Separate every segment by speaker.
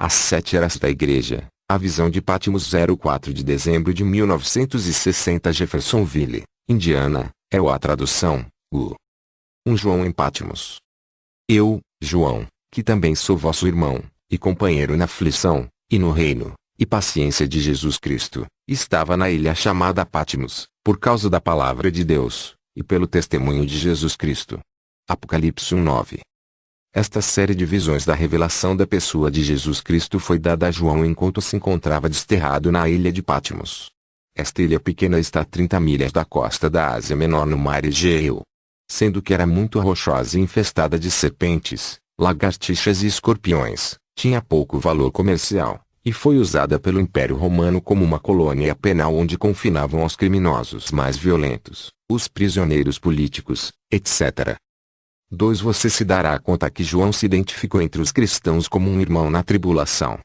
Speaker 1: As 7 eras da Igreja. A visão de Patmos 04 de dezembro de 1960 Jeffersonville, Indiana, é a tradução, um João em Patmos. Eu, João, que também sou vosso irmão, e companheiro na aflição, e no reino, e paciência de Jesus Cristo, estava na ilha chamada Patmos, por causa da palavra de Deus, e pelo testemunho de Jesus Cristo. Apocalipse 1:9. Esta série de visões da revelação da pessoa de Jesus Cristo foi dada a João enquanto se encontrava desterrado na ilha de Patmos. Esta ilha pequena está a 30 milhas da costa da Ásia Menor no mar Egeu. Sendo que era muito rochosa e infestada de serpentes, lagartixas e escorpiões, tinha pouco valor comercial, e foi usada pelo Império Romano como uma colônia penal onde confinavam os criminosos mais violentos, os prisioneiros políticos, etc. 2. Você se dará conta que João se identificou entre os cristãos como um irmão na tribulação.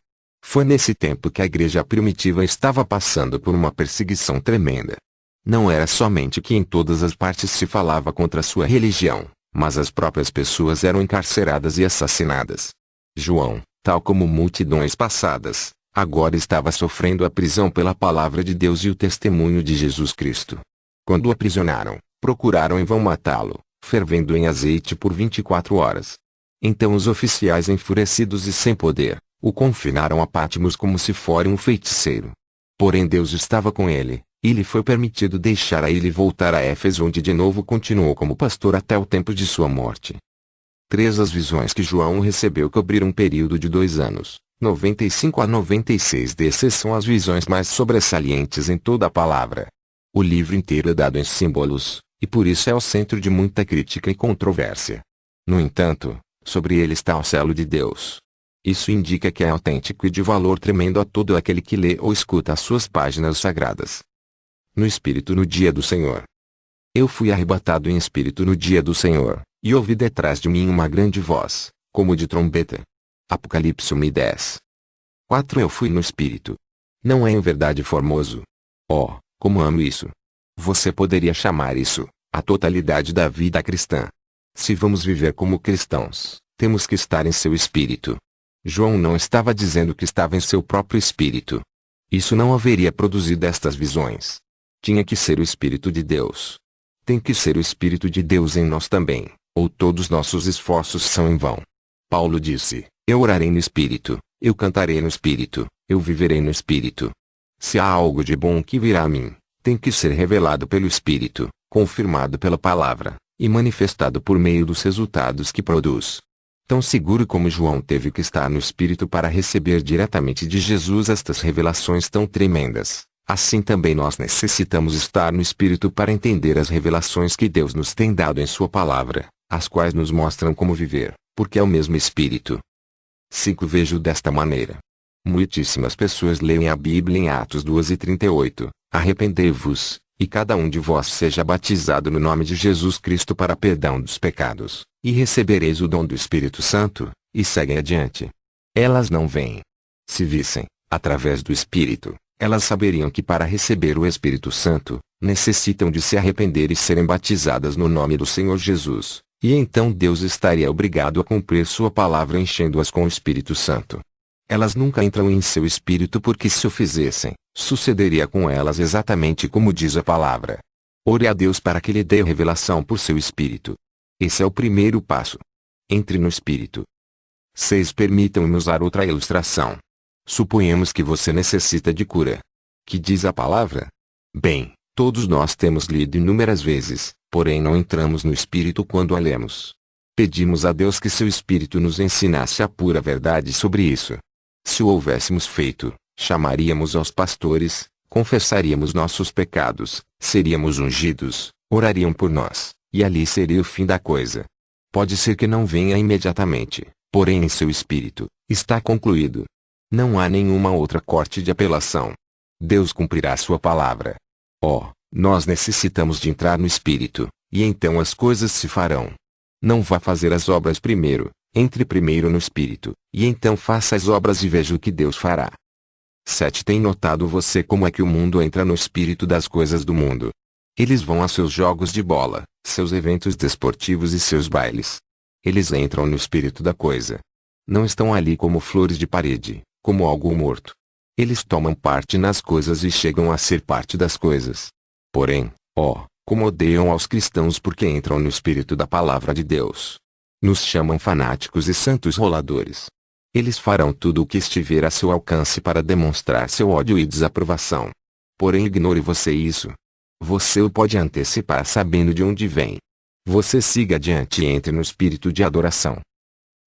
Speaker 1: Foi nesse tempo que a igreja primitiva estava passando por uma perseguição tremenda. Não era somente que em todas as partes se falava contra sua religião, mas as próprias pessoas eram encarceradas e assassinadas. João, tal como multidões passadas, agora estava sofrendo a prisão pela palavra de Deus e o testemunho de Jesus Cristo. Quando o aprisionaram, procuraram em vão matá-lo, fervendo em azeite por 24 horas. Então os oficiais enfurecidos e sem poder, o confinaram a Patmos como se fora um feiticeiro. Porém Deus estava com ele, e lhe foi permitido deixar a ilha e voltar a Éfeso onde de novo continuou como pastor até o tempo de sua morte. 3. As visões que João recebeu cobriram um período de 2 anos, 95 a 96. Dessas são as visões mais sobressalientes em toda a palavra. O livro inteiro é dado em símbolos, e por isso é o centro de muita crítica e controvérsia. No entanto, sobre ele está o selo de Deus. Isso indica que é autêntico e de valor tremendo a todo aquele que lê ou escuta as suas páginas sagradas. No Espírito no dia do Senhor. Eu fui arrebatado em espírito no dia do Senhor, e ouvi detrás de mim uma grande voz, como de trombeta. Apocalipse 1:10. 4. Eu fui no Espírito. Não é em verdade formoso? Oh, como amo isso! Você poderia chamar isso a totalidade da vida cristã. Se vamos viver como cristãos, temos que estar em seu espírito. João não estava dizendo que estava em seu próprio espírito. Isso não haveria produzido estas visões. Tinha que ser o Espírito de Deus. Tem que ser o Espírito de Deus em nós também, ou todos nossos esforços são em vão. Paulo disse: eu orarei no Espírito, eu cantarei no Espírito, eu viverei no Espírito. Se há algo de bom que virá a mim, tem que ser revelado pelo Espírito, confirmado pela palavra, e manifestado por meio dos resultados que produz. Tão seguro como João teve que estar no Espírito para receber diretamente de Jesus estas revelações tão tremendas, assim também nós necessitamos estar no Espírito para entender as revelações que Deus nos tem dado em sua palavra, as quais nos mostram como viver, porque é o mesmo Espírito. 5. Vejo desta maneira. Muitíssimas pessoas leem a Bíblia em Atos 2:38, arrependei-vos, e cada um de vós seja batizado no nome de Jesus Cristo para perdão dos pecados, e recebereis o dom do Espírito Santo, e seguem adiante. Elas não veem. Se vissem, através do Espírito, elas saberiam que para receber o Espírito Santo, necessitam de se arrepender e serem batizadas no nome do Senhor Jesus, e então Deus estaria obrigado a cumprir sua palavra enchendo-as com o Espírito Santo. Elas nunca entram em seu espírito porque se o fizessem, sucederia com elas exatamente como diz a palavra. Ore a Deus para que lhe dê revelação por seu espírito. Esse é o primeiro passo. Entre no espírito. 6. Permitam-me usar outra ilustração. Suponhamos que você necessita de cura. Que diz a palavra? Bem, todos nós temos lido inúmeras vezes, porém não entramos no espírito quando a lemos. Pedimos a Deus que seu espírito nos ensinasse a pura verdade sobre isso. Se o houvéssemos feito, chamaríamos aos pastores, confessaríamos nossos pecados, seríamos ungidos, orariam por nós, e ali seria o fim da coisa. Pode ser que não venha imediatamente, porém em seu espírito, está concluído. Não há nenhuma outra corte de apelação. Deus cumprirá sua palavra. Oh, nós necessitamos de entrar no espírito, e então as coisas se farão. Não vá fazer as obras primeiro. Entre primeiro no Espírito, e então faça as obras e veja o que Deus fará. 7. Tem notado você como é que o mundo entra no espírito das coisas do mundo? Eles vão a seus jogos de bola, seus eventos desportivos e seus bailes. Eles entram no espírito da coisa. Não estão ali como flores de parede, como algo morto. Eles tomam parte nas coisas e chegam a ser parte das coisas. Porém, como odeiam aos cristãos porque entram no espírito da palavra de Deus. Nos chamam fanáticos e santos roladores. Eles farão tudo o que estiver a seu alcance para demonstrar seu ódio e desaprovação. Porém, ignore você isso. Você o pode antecipar sabendo de onde vem. Você siga adiante e entre no espírito de adoração.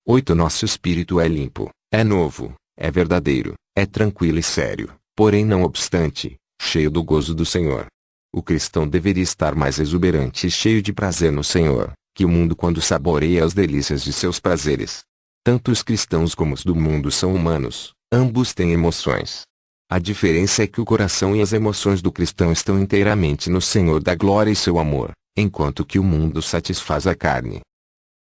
Speaker 1: 8. Nosso espírito é limpo, é novo, é verdadeiro, é tranquilo e sério, porém não obstante, cheio do gozo do Senhor. O cristão deveria estar mais exuberante e cheio de prazer no Senhor, que o mundo quando saboreia as delícias de seus prazeres. Tanto os cristãos como os do mundo são humanos, ambos têm emoções. A diferença é que o coração e as emoções do cristão estão inteiramente no Senhor da glória e seu amor, enquanto que o mundo satisfaz a carne.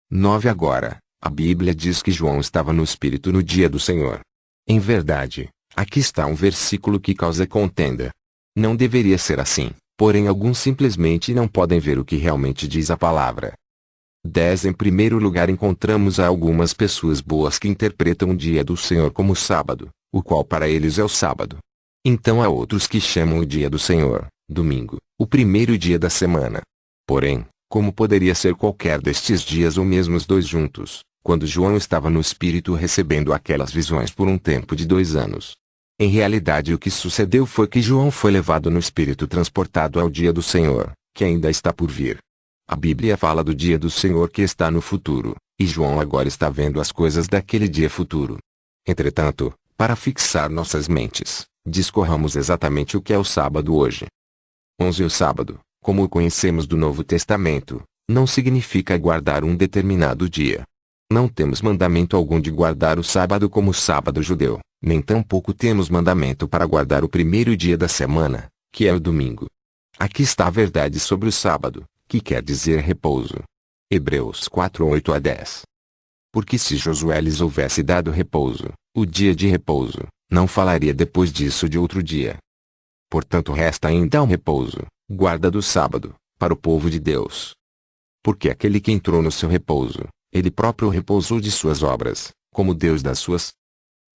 Speaker 1: 9. Agora, a Bíblia diz que João estava no Espírito no dia do Senhor. Em verdade, aqui está um versículo que causa contenda. Não deveria ser assim, porém alguns simplesmente não podem ver o que realmente diz a palavra. 10. Em primeiro lugar encontramos algumas pessoas boas que interpretam o dia do Senhor como sábado, o qual para eles é o sábado. Então há outros que chamam o dia do Senhor, domingo, o primeiro dia da semana. Porém, como poderia ser qualquer destes dias ou mesmo os dois juntos, quando João estava no Espírito recebendo aquelas visões por um tempo de 2 anos? Em realidade o que sucedeu foi que João foi levado no Espírito transportado ao dia do Senhor, que ainda está por vir. A Bíblia fala do dia do Senhor que está no futuro, e João agora está vendo as coisas daquele dia futuro. Entretanto, para fixar nossas mentes, discorramos exatamente o que é o sábado hoje. 11. O sábado, como o conhecemos do Novo Testamento, não significa guardar um determinado dia. Não temos mandamento algum de guardar o sábado como o sábado judeu, nem tampouco temos mandamento para guardar o primeiro dia da semana, que é o domingo. Aqui está a verdade sobre o sábado, que quer dizer repouso. Hebreus 4, 8-10. Porque se Josué lhes houvesse dado repouso, o dia de repouso, não falaria depois disso de outro dia. Portanto resta ainda um repouso, guarda do sábado, para o povo de Deus. Porque aquele que entrou no seu repouso, ele próprio repousou de suas obras, como Deus das suas.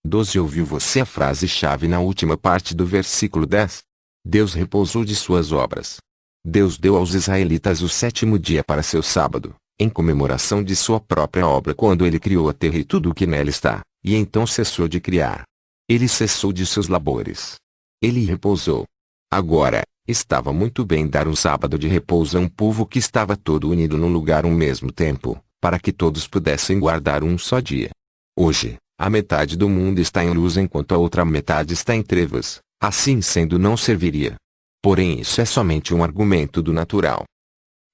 Speaker 1: 12. Ouviu você a frase-chave na última parte do versículo 10? Deus repousou de suas obras. Deus deu aos israelitas o 7º dia para seu sábado, em comemoração de sua própria obra quando ele criou a terra e tudo o que nela está, e então cessou de criar. Ele cessou de seus labores. Ele repousou. Agora, estava muito bem dar um sábado de repouso a um povo que estava todo unido num lugar ao mesmo tempo, para que todos pudessem guardar um só dia. Hoje, a metade do mundo está em luz enquanto a outra metade está em trevas, assim sendo não serviria. Porém isso é somente um argumento do natural.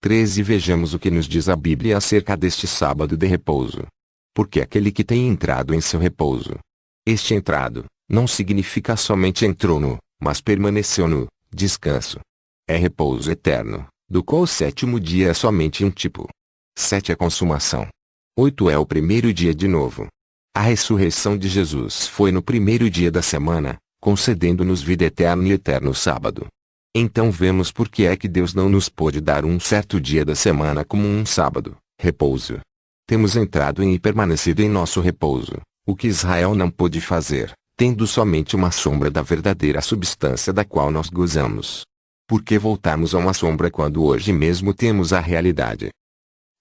Speaker 1: 13. Vejamos o que nos diz a Bíblia acerca deste sábado de repouso. Porque aquele que tem entrado em seu repouso. Este entrado, não significa somente entrou no, mas permaneceu no, descanso. É repouso eterno, do qual o 7º dia é somente um tipo. 7. A consumação. 8. É o primeiro dia de novo. A ressurreição de Jesus foi no primeiro dia da semana, concedendo-nos vida eterna e eterno sábado. Então vemos por que é que Deus não nos pôde dar um certo dia da semana como um sábado, repouso. Temos entrado em e permanecido em nosso repouso, o que Israel não pôde fazer, tendo somente uma sombra da verdadeira substância da qual nós gozamos. Por que voltarmos a uma sombra quando hoje mesmo temos a realidade?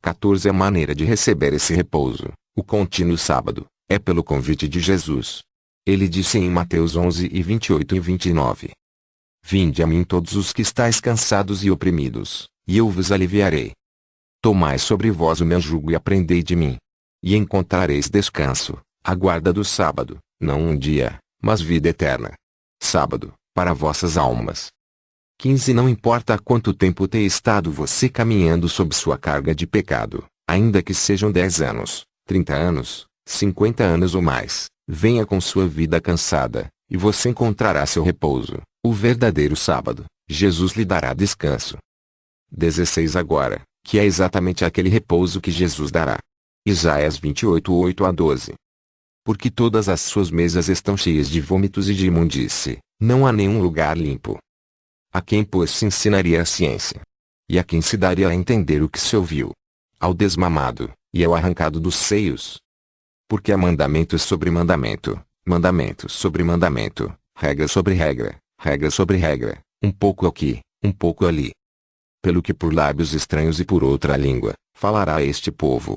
Speaker 1: 14. A maneira de receber esse repouso, o contínuo sábado, é pelo convite de Jesus. Ele disse em Mateus 11 e 28 e 29. Vinde a mim todos os que estáis cansados e oprimidos, e eu vos aliviarei. Tomai sobre vós o meu jugo e aprendei de mim. E encontrareis descanso, a guarda do sábado, não um dia, mas vida eterna. Sábado, para vossas almas. 15. Não importa há quanto tempo tenha estado você caminhando sob sua carga de pecado, ainda que sejam 10 anos, 30 anos, 50 anos ou mais, venha com sua vida cansada, e você encontrará seu repouso, o verdadeiro sábado. Jesus lhe dará descanso. 16. Agora, que é exatamente aquele repouso que Jesus dará. Isaías 28, 8-12. Porque todas as suas mesas estão cheias de vômitos e de imundície, não há nenhum lugar limpo. A quem pois se ensinaria a ciência? E a quem se daria a entender o que se ouviu? Ao desmamado, e ao arrancado dos seios. Porque é mandamento sobre mandamento, mandamento sobre mandamento, regra sobre regra, regra sobre regra, um pouco aqui, um pouco ali. Pelo que por lábios estranhos e por outra língua, falará a este povo.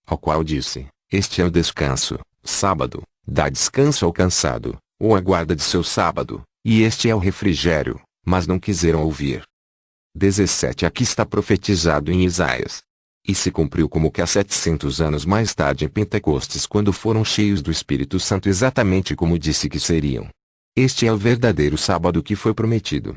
Speaker 1: Ao qual disse, este é o descanso, sábado, dá descanso ao cansado, ou a guarda de seu sábado, e este é o refrigério, mas não quiseram ouvir. 17 Aqui está profetizado em Isaías. E se cumpriu como que há 700 anos mais tarde em Pentecostes quando foram cheios do Espírito Santo exatamente como disse que seriam. Este é o verdadeiro sábado que foi prometido.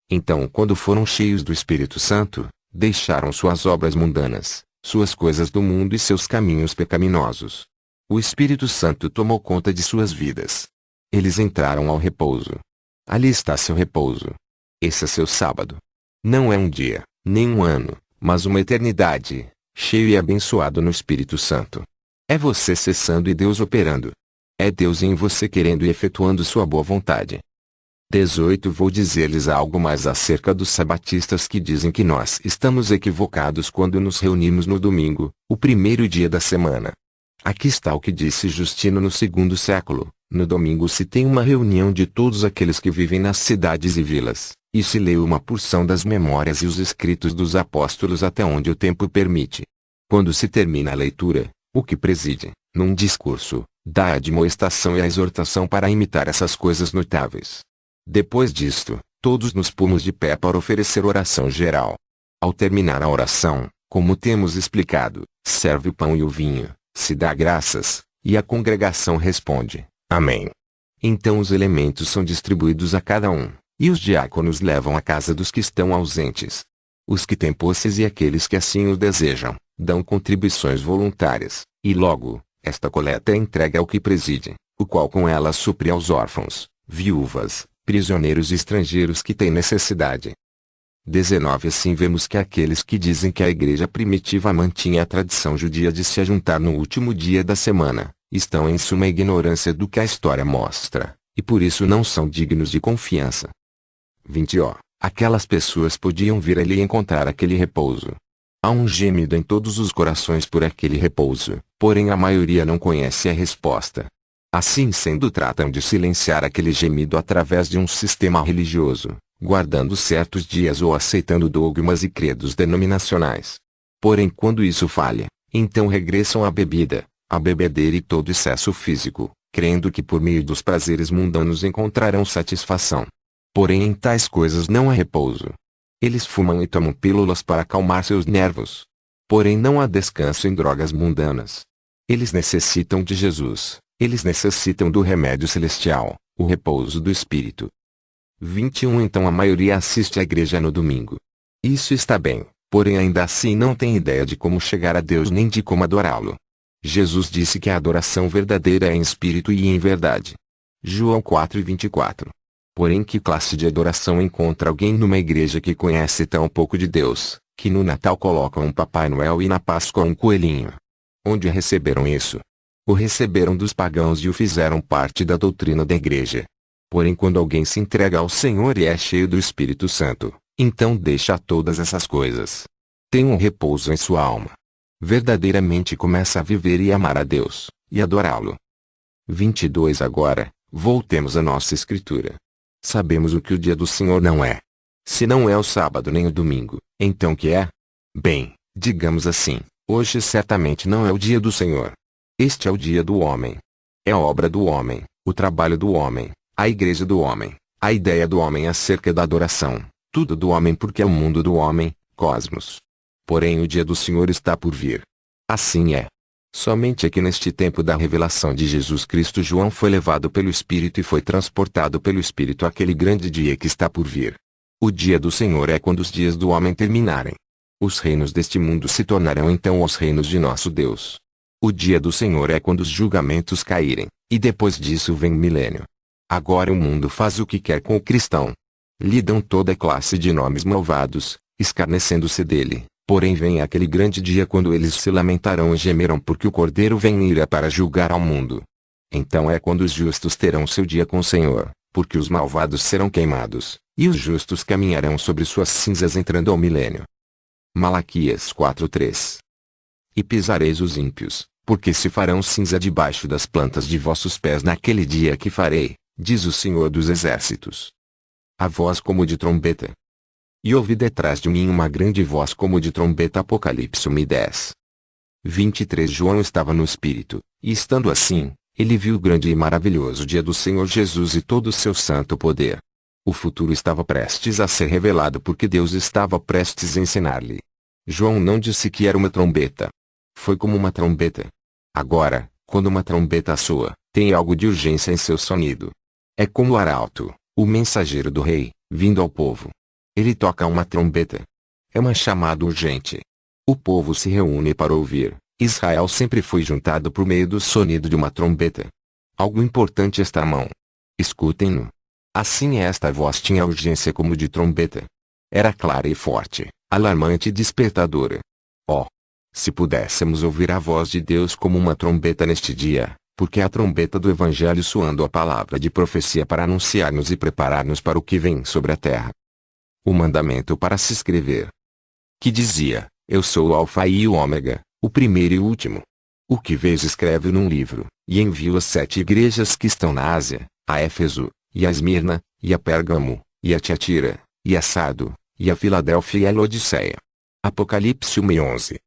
Speaker 1: Então quando foram cheios do Espírito Santo, deixaram suas obras mundanas, suas coisas do mundo e seus caminhos pecaminosos. O Espírito Santo tomou conta de suas vidas. Eles entraram ao repouso. Ali está seu repouso. Esse é seu sábado. Não é um dia, nem um ano, mas uma eternidade, cheio e abençoado no Espírito Santo. É você cessando e Deus operando. É Deus em você querendo e efetuando sua boa vontade. 18 Vou dizer-lhes algo mais acerca dos sabatistas que dizem que nós estamos equivocados quando nos reunimos no domingo, o primeiro dia da semana. Aqui está o que disse Justino no segundo século. No domingo se tem uma reunião de todos aqueles que vivem nas cidades e vilas, e se lê uma porção das memórias e os escritos dos apóstolos até onde o tempo permite. Quando se termina a leitura, o que preside, num discurso, dá a admoestação e a exortação para imitar essas coisas notáveis. Depois disto, todos nos pomos de pé para oferecer oração geral. Ao terminar a oração, como temos explicado, serve o pão e o vinho, se dá graças, e a congregação responde, Amém. Então os elementos são distribuídos a cada um, e os diáconos levam à casa dos que estão ausentes. Os que têm posses e aqueles que assim o desejam, dão contribuições voluntárias, e logo, esta coleta é entregue ao que preside, o qual com ela supre aos órfãos, viúvas, prisioneiros e estrangeiros que têm necessidade. 19 Assim vemos que aqueles que dizem que a igreja primitiva mantinha a tradição judia de se ajuntar no último dia da semana, estão em suma ignorância do que a história mostra, e por isso não são dignos de confiança. 20 Aquelas pessoas podiam vir ali e encontrar aquele repouso. Há um gemido em todos os corações por aquele repouso, porém a maioria não conhece a resposta. Assim sendo tratam de silenciar aquele gemido através de um sistema religioso, guardando certos dias ou aceitando dogmas e credos denominacionais. Porém quando isso falha, então regressam à bebida, à bebedeira e todo excesso físico, crendo que por meio dos prazeres mundanos encontrarão satisfação. Porém em tais coisas não há repouso. Eles fumam e tomam pílulas para acalmar seus nervos. Porém não há descanso em drogas mundanas. Eles necessitam de Jesus. Eles necessitam do remédio celestial, o repouso do Espírito. 21 Então a maioria assiste à igreja no domingo. Isso está bem, porém ainda assim não tem ideia de como chegar a Deus nem de como adorá-lo. Jesus disse que a adoração verdadeira é em espírito e em verdade. João 4:24. Porém que classe de adoração encontra alguém numa igreja que conhece tão pouco de Deus, que no Natal coloca um Papai Noel e na Páscoa um coelhinho? Onde receberam isso? O receberam dos pagãos e o fizeram parte da doutrina da igreja. Porém quando alguém se entrega ao Senhor e é cheio do Espírito Santo, então deixa todas essas coisas. Tem um repouso em sua alma. Verdadeiramente começa a viver e amar a Deus, e adorá-lo. 22 Agora, voltemos à nossa escritura. Sabemos o que o dia do Senhor não é. Se não é o sábado nem o domingo, então que é? Bem, digamos assim, hoje certamente não é o dia do Senhor. Este é o dia do homem. É a obra do homem, o trabalho do homem, a igreja do homem, a ideia do homem acerca da adoração, tudo do homem porque é o mundo do homem, cosmos. Porém o dia do Senhor está por vir. Assim é. Somente aqui neste tempo da revelação de Jesus Cristo João foi levado pelo Espírito e foi transportado pelo Espírito àquele grande dia que está por vir. O dia do Senhor é quando os dias do homem terminarem. Os reinos deste mundo se tornarão então os reinos de nosso Deus. O dia do Senhor é quando os julgamentos caírem, e depois disso vem o milênio. Agora o mundo faz o que quer com o cristão. Lhe dão toda classe de nomes malvados, escarnecendo-se dele. Porém vem aquele grande dia quando eles se lamentarão e gemerão porque o Cordeiro vem em ira para julgar ao mundo. Então é quando os justos terão seu dia com o Senhor, porque os malvados serão queimados, e os justos caminharão sobre suas cinzas entrando ao milênio. Malaquias 4:3. E pisareis os ímpios, porque se farão cinza debaixo das plantas de vossos pés naquele dia que farei, diz o Senhor dos Exércitos. A voz como de trombeta. E ouvi detrás de mim uma grande voz como de trombeta. Apocalipse 1:10. 23 João estava no Espírito, e estando assim, ele viu o grande e maravilhoso dia do Senhor Jesus e todo o seu santo poder. O futuro estava prestes a ser revelado porque Deus estava prestes a ensinar-lhe. João não disse que era uma trombeta. Foi como uma trombeta. Agora, quando uma trombeta soa, tem algo de urgência em seu sonido. É como o arauto, o mensageiro do rei, vindo ao povo. Ele toca uma trombeta. É uma chamada urgente. O povo se reúne para ouvir. Israel sempre foi juntado por meio do sonido de uma trombeta. Algo importante está à mão. Escutem-no. Assim esta voz tinha urgência como de trombeta. Era clara e forte, alarmante e despertadora. Oh! Se pudéssemos ouvir a voz de Deus como uma trombeta neste dia, porque é a trombeta do Evangelho soando a palavra de profecia para anunciar-nos e preparar-nos para o que vem sobre a terra. O mandamento para se escrever. Que dizia, eu sou o Alfa e o Ômega, o primeiro e o último. O que vês escreve num livro, e envio às 7 igrejas que estão na Ásia, a Éfeso, e a Esmirna, e a Pérgamo, e a Tiatira, e a Sardo, e a Filadélfia e a Laodiceia. Apocalipse 1:11.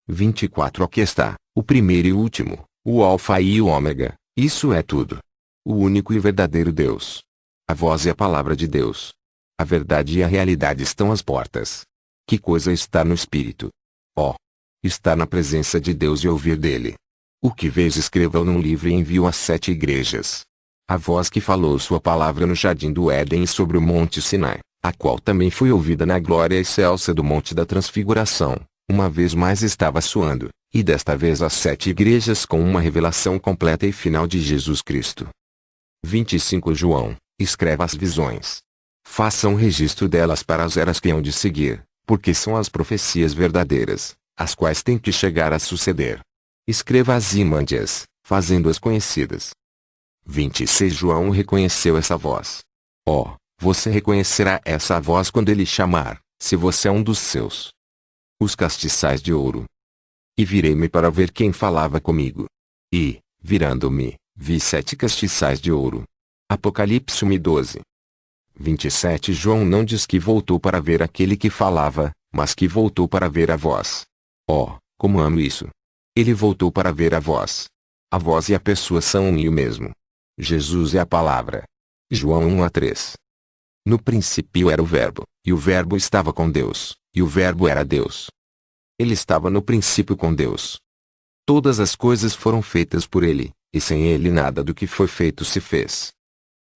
Speaker 1: 24 Aqui está, o primeiro e o último, o Alfa e o Ômega, isso é tudo. O único e verdadeiro Deus. A voz e a palavra de Deus. A verdade e a realidade estão às portas. Que coisa está no Espírito? Oh! Estar na presença de Deus e ouvir dele. O que vês escreva-o num livro e envio às 7 igrejas. A voz que falou sua palavra no jardim do Éden e sobre o monte Sinai, a qual também foi ouvida na glória excelsa do monte da transfiguração, uma vez mais estava soando, e desta vez às 7 igrejas com uma revelação completa e final de Jesus Cristo. 25 João, escreva as visões. Faça um registro delas para as eras que hão de seguir, porque são as profecias verdadeiras, as quais têm que chegar a suceder. Escreva-as e mande-as, fazendo-as conhecidas. 26 João reconheceu essa voz. Oh, você reconhecerá essa voz quando ele chamar, se você é um dos seus. Os castiçais de ouro. E virei-me para ver quem falava comigo. E, virando-me, vi 7 castiçais de ouro. Apocalipse 1:12. 27 João não diz que voltou para ver aquele que falava, mas que voltou para ver a voz. Oh, como amo isso! Ele voltou para ver a voz. A voz e a pessoa são um e o mesmo. Jesus é a palavra. João 1:3. No princípio era o Verbo, e o Verbo estava com Deus, e o Verbo era Deus. Ele estava no princípio com Deus. Todas as coisas foram feitas por ele, e sem ele nada do que foi feito se fez.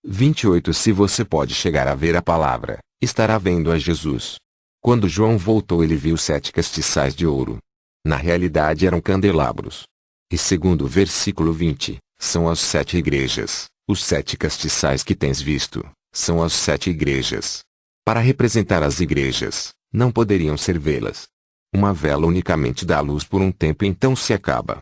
Speaker 1: 28 Se você pode chegar a ver a palavra, estará vendo a Jesus. Quando João voltou ele viu 7 castiçais de ouro. Na realidade eram candelabros. E segundo o versículo 20, são as 7 igrejas, os 7 castiçais que tens visto, são as 7 igrejas. Para representar as igrejas, não poderiam ser velas. Uma vela unicamente dá luz por um tempo e então se acaba.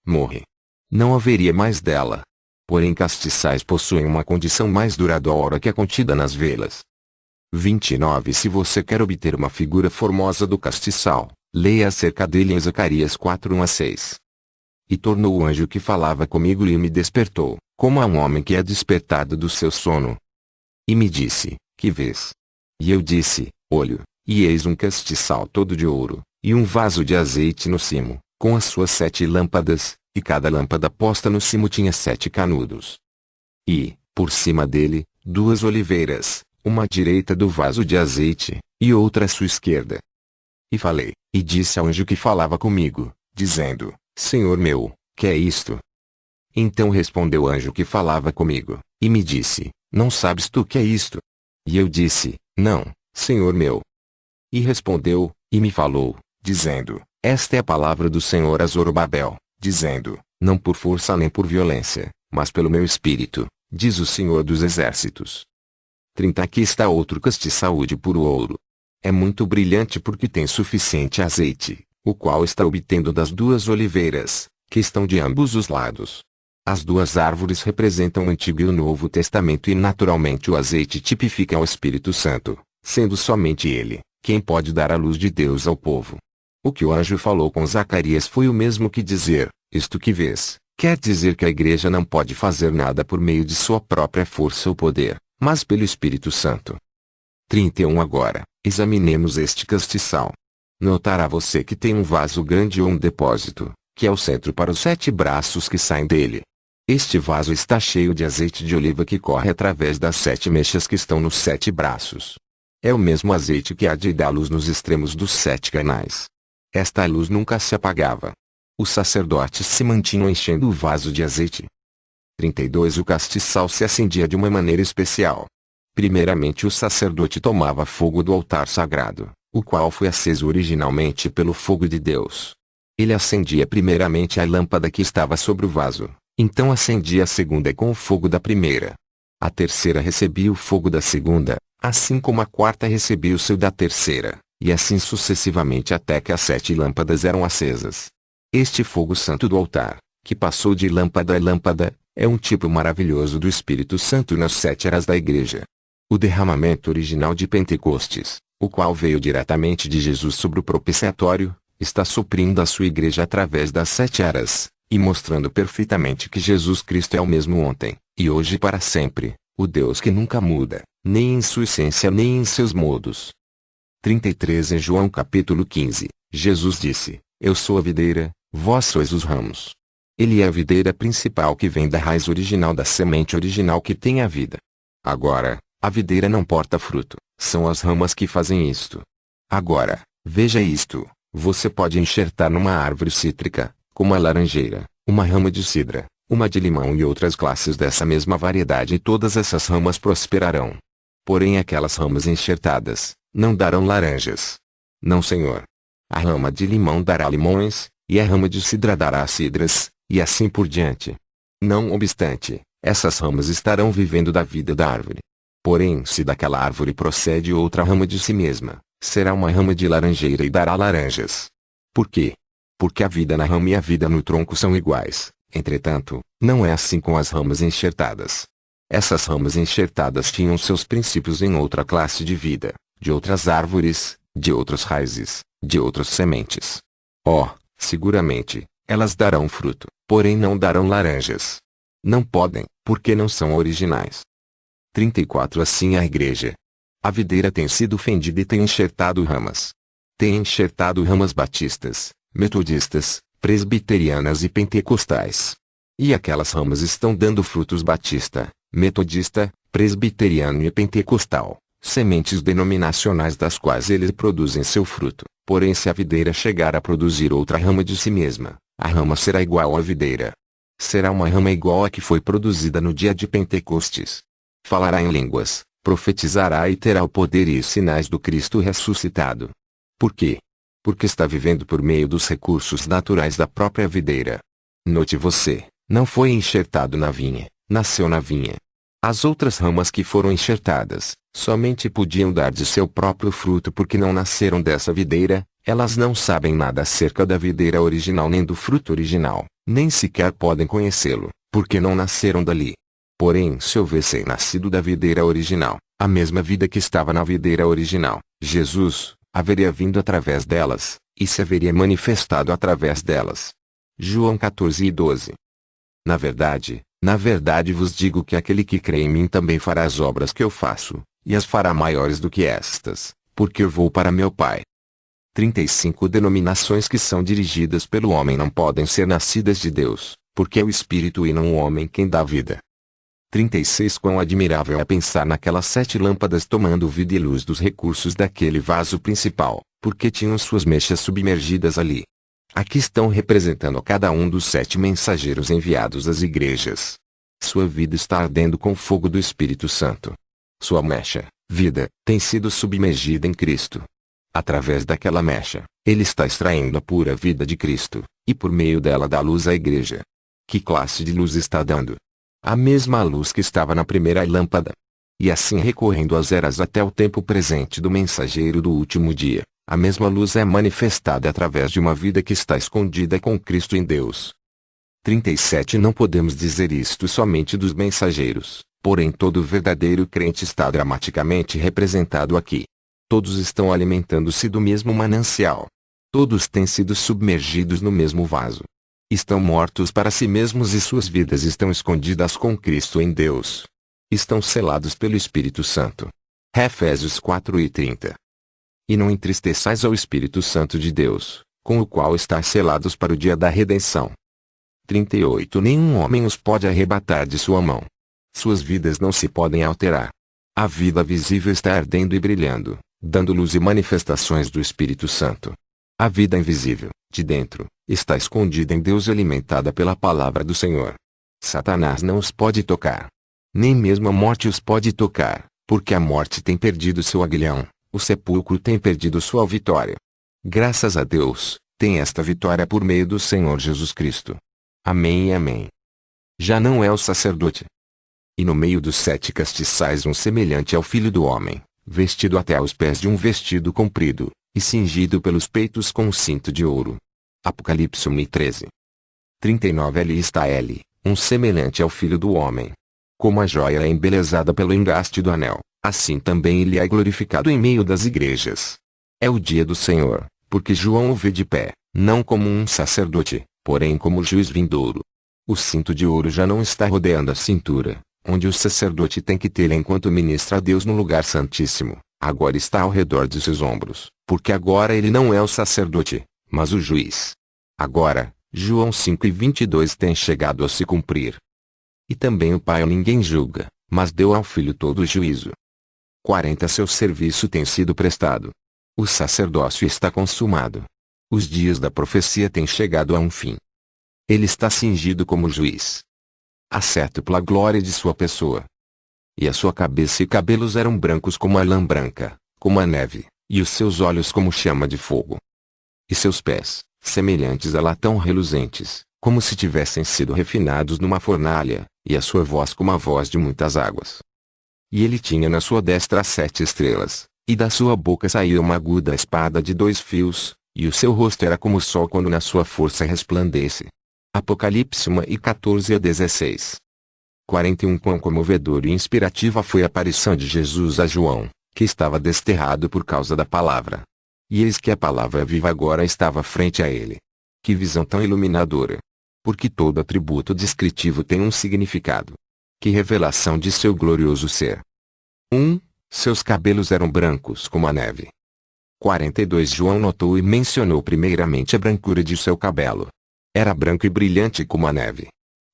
Speaker 1: Morre. Não haveria mais dela. Porém castiçais possuem uma condição mais duradoura que a contida nas velas. 29 Se você quer obter uma figura formosa do castiçal, leia acerca dele em Zacarias 4:1-6. E tornou o anjo que falava comigo e me despertou, como a um homem que é despertado do seu sono. E me disse, que vês? E eu disse, olho, e eis um castiçal todo de ouro, e um vaso de azeite no cimo, com as suas 7 lâmpadas, e cada lâmpada posta no cimo tinha 7 canudos. E, por cima dele, 2 oliveiras, uma à direita do vaso de azeite, e outra à sua esquerda. E falei, e disse ao anjo que falava comigo, dizendo, Senhor meu, que é isto? Então respondeu o anjo que falava comigo, e me disse, não sabes tu que é isto? E eu disse, não, Senhor meu. E respondeu, e me falou, dizendo, esta é a palavra do Senhor a Zorobabel, dizendo, não por força nem por violência, mas pelo meu espírito, diz o Senhor dos Exércitos. 30 Aqui está outro castiçal de puro ouro. É muito brilhante porque tem suficiente azeite, o qual está obtendo das 2 oliveiras, que estão de ambos os lados. As 2 árvores representam o Antigo e o Novo Testamento e naturalmente o azeite tipifica o Espírito Santo, sendo somente ele, quem pode dar a luz de Deus ao povo. O que o anjo falou com Zacarias foi o mesmo que dizer, Isto que vês, quer dizer que a igreja não pode fazer nada por meio de sua própria força ou poder, mas pelo Espírito Santo. 31 Agora, examinemos este castiçal. Notará você que tem um vaso grande ou um depósito, que é o centro para os 7 braços que saem dele. Este vaso está cheio de azeite de oliva que corre através das 7 mechas que estão nos 7 braços. É o mesmo azeite que há de dar luz nos extremos dos 7 canais. Esta luz nunca se apagava. Os sacerdotes se mantinham enchendo o vaso de azeite. 32 O castiçal se acendia de uma maneira especial. Primeiramente o sacerdote tomava fogo do altar sagrado, o qual foi aceso originalmente pelo fogo de Deus. Ele acendia primeiramente a lâmpada que estava sobre o vaso, então acendia a segunda com o fogo da primeira. A terceira recebia o fogo da segunda, assim como a quarta recebia o seu da terceira, e assim sucessivamente até que as 7 lâmpadas eram acesas. Este fogo santo do altar, que passou de lâmpada a lâmpada, é um tipo maravilhoso do Espírito Santo nas 7 eras da igreja. O derramamento original de Pentecostes, o qual veio diretamente de Jesus sobre o propiciatório, está suprindo a sua igreja através das 7 eras, e mostrando perfeitamente que Jesus Cristo é o mesmo ontem, e hoje e para sempre, o Deus que nunca muda, nem em sua essência nem em seus modos. 33 Em João capítulo 15, Jesus disse, Eu sou a videira, vós sois os ramos. Ele é a videira principal que vem da raiz original da semente original que tem a vida. Agora, a videira não porta fruto, são as ramas que fazem isto. Agora, veja isto, você pode enxertar numa árvore cítrica, como a laranjeira, uma rama de cidra, uma de limão e outras classes dessa mesma variedade e todas essas ramas prosperarão. Porém aquelas ramas enxertadas, não darão laranjas. Não senhor. A rama de limão dará limões, e a rama de cidra dará cidras, e assim por diante. Não obstante, essas ramas estarão vivendo da vida da árvore. Porém se daquela árvore procede outra rama de si mesma, será uma rama de laranjeira e dará laranjas. Por quê? Porque a vida na rama e a vida no tronco são iguais, entretanto, não é assim com as ramas enxertadas. Essas ramas enxertadas tinham seus princípios em outra classe de vida, de outras árvores, de outras raízes, de outras sementes. Seguramente, elas darão fruto, porém não darão laranjas. Não podem, porque não são originais. 34 Assim a igreja. A videira tem sido fendida e tem enxertado ramas. Tem enxertado ramas batistas, metodistas, presbiterianas e pentecostais. E aquelas ramas estão dando frutos batista, metodista, presbiteriano e pentecostal, sementes denominacionais das quais eles produzem seu fruto. Porém se a videira chegar a produzir outra rama de si mesma, a rama será igual à videira. Será uma rama igual à que foi produzida no dia de Pentecostes. Falará em línguas, profetizará e terá o poder e os sinais do Cristo ressuscitado. Por quê? Porque está vivendo por meio dos recursos naturais da própria videira. Note você, não foi enxertado na vinha, nasceu na vinha. As outras ramas que foram enxertadas, somente podiam dar de seu próprio fruto porque não nasceram dessa videira, elas não sabem nada acerca da videira original nem do fruto original, nem sequer podem conhecê-lo, porque não nasceram dali. Porém se houvessem nascido da videira original, a mesma vida que estava na videira original, Jesus, haveria vindo através delas, e se haveria manifestado através delas. João 14:12. Na verdade vos digo que aquele que crê em mim também fará as obras que eu faço, e as fará maiores do que estas, porque eu vou para meu Pai. 35 Denominações que são dirigidas pelo homem não podem ser nascidas de Deus, porque é o Espírito e não o homem quem dá vida. 36 Quão admirável é pensar naquelas 7 lâmpadas tomando vida e luz dos recursos daquele vaso principal, porque tinham suas mechas submergidas ali. Aqui estão representando a cada um dos 7 mensageiros enviados às igrejas. Sua vida está ardendo com o fogo do Espírito Santo. Sua mecha, vida, tem sido submergida em Cristo. Através daquela mecha, ele está extraindo a pura vida de Cristo, e por meio dela dá luz à igreja. Que classe de luz está dando? A mesma luz que estava na primeira lâmpada. E assim recorrendo às eras até o tempo presente do mensageiro do último dia, a mesma luz é manifestada através de uma vida que está escondida com Cristo em Deus. 37 Não podemos dizer isto somente dos mensageiros, porém todo verdadeiro crente está dramaticamente representado aqui. Todos estão alimentando-se do mesmo manancial. Todos têm sido submergidos no mesmo vaso. Estão mortos para si mesmos e suas vidas estão escondidas com Cristo em Deus. Estão selados pelo Espírito Santo. Efésios 4:30. E não entristeçais ao Espírito Santo de Deus, com o qual estáis selados para o dia da redenção. 38. Nenhum homem os pode arrebatar de sua mão. Suas vidas não se podem alterar. A vida visível está ardendo e brilhando, dando luz e manifestações do Espírito Santo. A vida invisível, de dentro, está escondida em Deus e alimentada pela palavra do Senhor. Satanás não os pode tocar. Nem mesmo a morte os pode tocar, porque a morte tem perdido seu aguilhão, o sepulcro tem perdido sua vitória. Graças a Deus, tem esta vitória por meio do Senhor Jesus Cristo. Amém e amém. Já não é o sacerdote. E no meio dos 7 castiçais um semelhante ao Filho do Homem, vestido até aos pés de um vestido comprido, e cingido pelos peitos com um cinto de ouro. Apocalipse 1:13. 39. Ali está ele, um semelhante ao Filho do Homem. Como a joia é embelezada pelo engaste do anel, assim também ele é glorificado em meio das igrejas. É o dia do Senhor, porque João o vê de pé, não como um sacerdote, porém como juiz vindouro. O cinto de ouro já não está rodeando a cintura, onde o sacerdote tem que tê-lo enquanto ministra a Deus no lugar santíssimo, agora está ao redor de seus ombros, porque agora ele não é o sacerdote, mas o juiz. Agora, João 5:22 tem chegado a se cumprir. E também o Pai a ninguém julga, mas deu ao Filho todo o juízo. 40. Seu serviço tem sido prestado. O sacerdócio está consumado. Os dias da profecia têm chegado a um fim. Ele está cingido como juiz. A sétupla glória de sua pessoa. E a sua cabeça e cabelos eram brancos como a lã branca, como a neve, e os seus olhos como chama de fogo. E seus pés, semelhantes a latão reluzentes, como se tivessem sido refinados numa fornalha, e a sua voz como a voz de muitas águas. E ele tinha na sua destra 7 estrelas, e da sua boca saía uma aguda espada de 2 fios, e o seu rosto era como o sol quando na sua força resplandece. Apocalipse 1:14-16. 41. Quão comovedor e inspirativa foi a aparição de Jesus a João, que estava desterrado por causa da palavra. E eis que a palavra viva agora estava frente a ele. Que visão tão iluminadora! Porque todo atributo descritivo tem um significado. Que revelação de seu glorioso ser! 1. Seus cabelos eram brancos como a neve. 42. João notou e mencionou primeiramente a brancura de seu cabelo. Era branco e brilhante como a neve.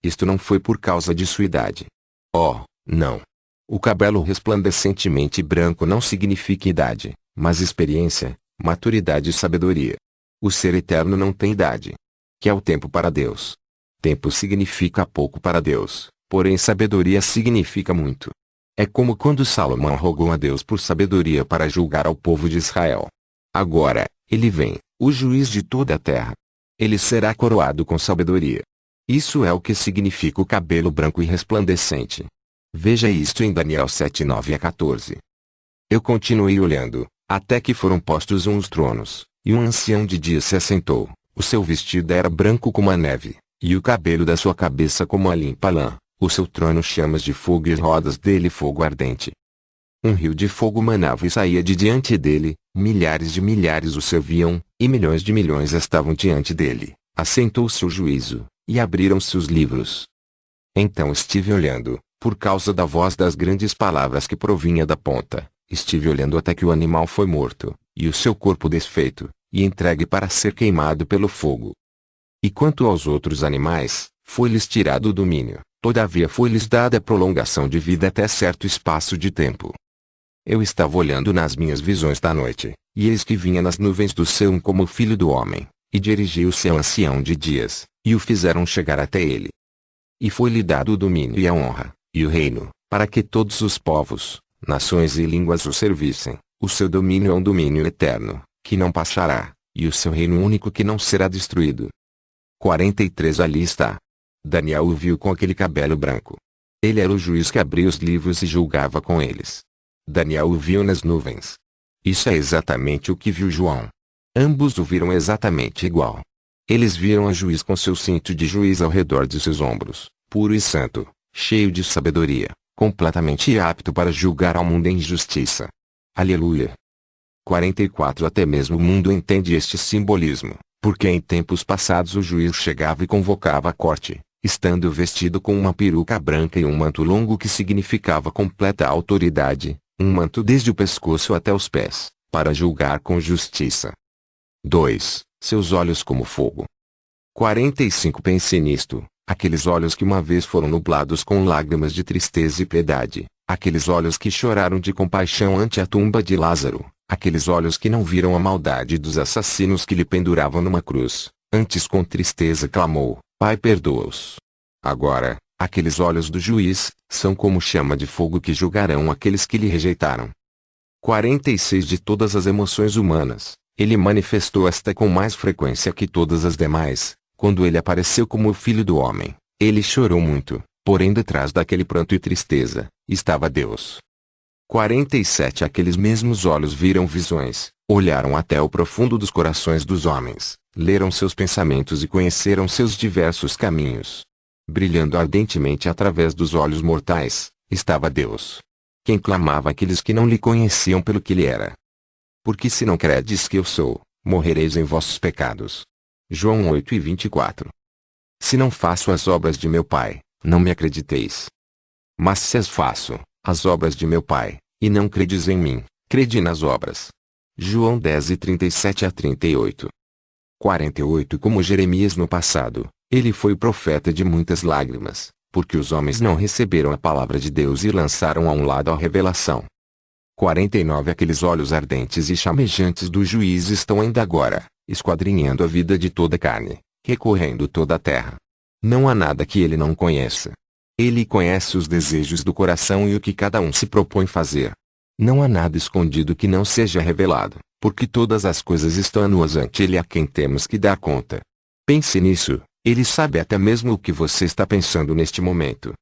Speaker 1: Isto não foi por causa de sua idade. Oh, não. O cabelo resplandecentemente branco não significa idade, mas experiência, maturidade e sabedoria. O ser eterno não tem idade. Que é o tempo para Deus. Tempo significa pouco para Deus, porém sabedoria significa muito. É como quando Salomão rogou a Deus por sabedoria para julgar ao povo de Israel. Agora, ele vem, o juiz de toda a terra. Ele será coroado com sabedoria. Isso é o que significa o cabelo branco e resplandecente. Veja isto em Daniel 7:9-14. Eu continuei olhando, até que foram postos uns tronos, e um ancião de dias se assentou. O seu vestido era branco como a neve, e o cabelo da sua cabeça como a limpa lã. O seu trono chamas de fogo e as rodas dele fogo ardente. Um rio de fogo manava e saía de diante dele, milhares de milhares o serviam, e milhões de milhões estavam diante dele. Assentou-se o juízo, e abriram-se os livros. Então estive olhando, por causa da voz das grandes palavras que provinha da ponta, estive olhando até que o animal foi morto, e o seu corpo desfeito, e entregue para ser queimado pelo fogo. E quanto aos outros animais, foi-lhes tirado o domínio, todavia foi-lhes dada a prolongação de vida até certo espaço de tempo. Eu estava olhando nas minhas visões da noite, e eis que vinha nas nuvens do céu como o Filho do Homem, e dirigiu-se ao ancião de dias, e o fizeram chegar até ele. E foi-lhe dado o domínio e a honra, e o reino, para que todos os povos, nações e línguas o servissem. O seu domínio é um domínio eterno, que não passará, e o seu reino único que não será destruído. 43. Ali está. Daniel o viu com aquele cabelo branco. Ele era o juiz que abria os livros e julgava com eles. Daniel o viu nas nuvens. Isso é exatamente o que viu João. Ambos o viram exatamente igual. Eles viram a juiz com seu cinto de juiz ao redor de seus ombros, puro e santo, cheio de sabedoria, completamente apto para julgar ao mundo em justiça. Aleluia. 44. Até mesmo o mundo entende este simbolismo, Porque em tempos passados o juiz chegava e convocava a corte, estando vestido com uma peruca branca e um manto longo que significava completa autoridade, um manto desde o pescoço até os pés, para julgar com justiça. 2. Seus olhos como fogo. 45. Pense nisto, aqueles olhos que uma vez foram nublados com lágrimas de tristeza e piedade, aqueles olhos que choraram de compaixão ante a tumba de Lázaro, aqueles olhos que não viram a maldade dos assassinos que lhe penduravam numa cruz, antes com tristeza clamou, Pai, perdoa-os. Agora, aqueles olhos do juiz, são como chama de fogo que julgarão aqueles que lhe rejeitaram. 46. De todas as emoções humanas, ele manifestou esta com mais frequência que todas as demais. Quando ele apareceu como o Filho do Homem, ele chorou muito, porém detrás daquele pranto e tristeza, estava Deus. 47. Aqueles mesmos olhos viram visões, olharam até o profundo dos corações dos homens, leram seus pensamentos e conheceram seus diversos caminhos. Brilhando ardentemente através dos olhos mortais, estava Deus. Quem clamava aqueles que não lhe conheciam pelo que ele era. Porque se não credes que eu sou, morrereis em vossos pecados. João 8:24. Se não faço as obras de meu Pai, não me acrediteis. Mas se as faço, as obras de meu Pai, e não credes em mim, crede nas obras. João 10:37-38. 48. Como Jeremias no passado, ele foi profeta de muitas lágrimas, porque os homens não receberam a palavra de Deus e lançaram a um lado a revelação. 49. Aqueles olhos ardentes e chamejantes do juiz estão ainda agora, esquadrinhando a vida de toda a carne, recorrendo toda a terra. Não há nada que ele não conheça. Ele conhece os desejos do coração e o que cada um se propõe fazer. Não há nada escondido que não seja revelado, porque todas as coisas estão nuas ante ele a quem temos que dar conta. Pense nisso, ele sabe até mesmo o que você está pensando neste momento.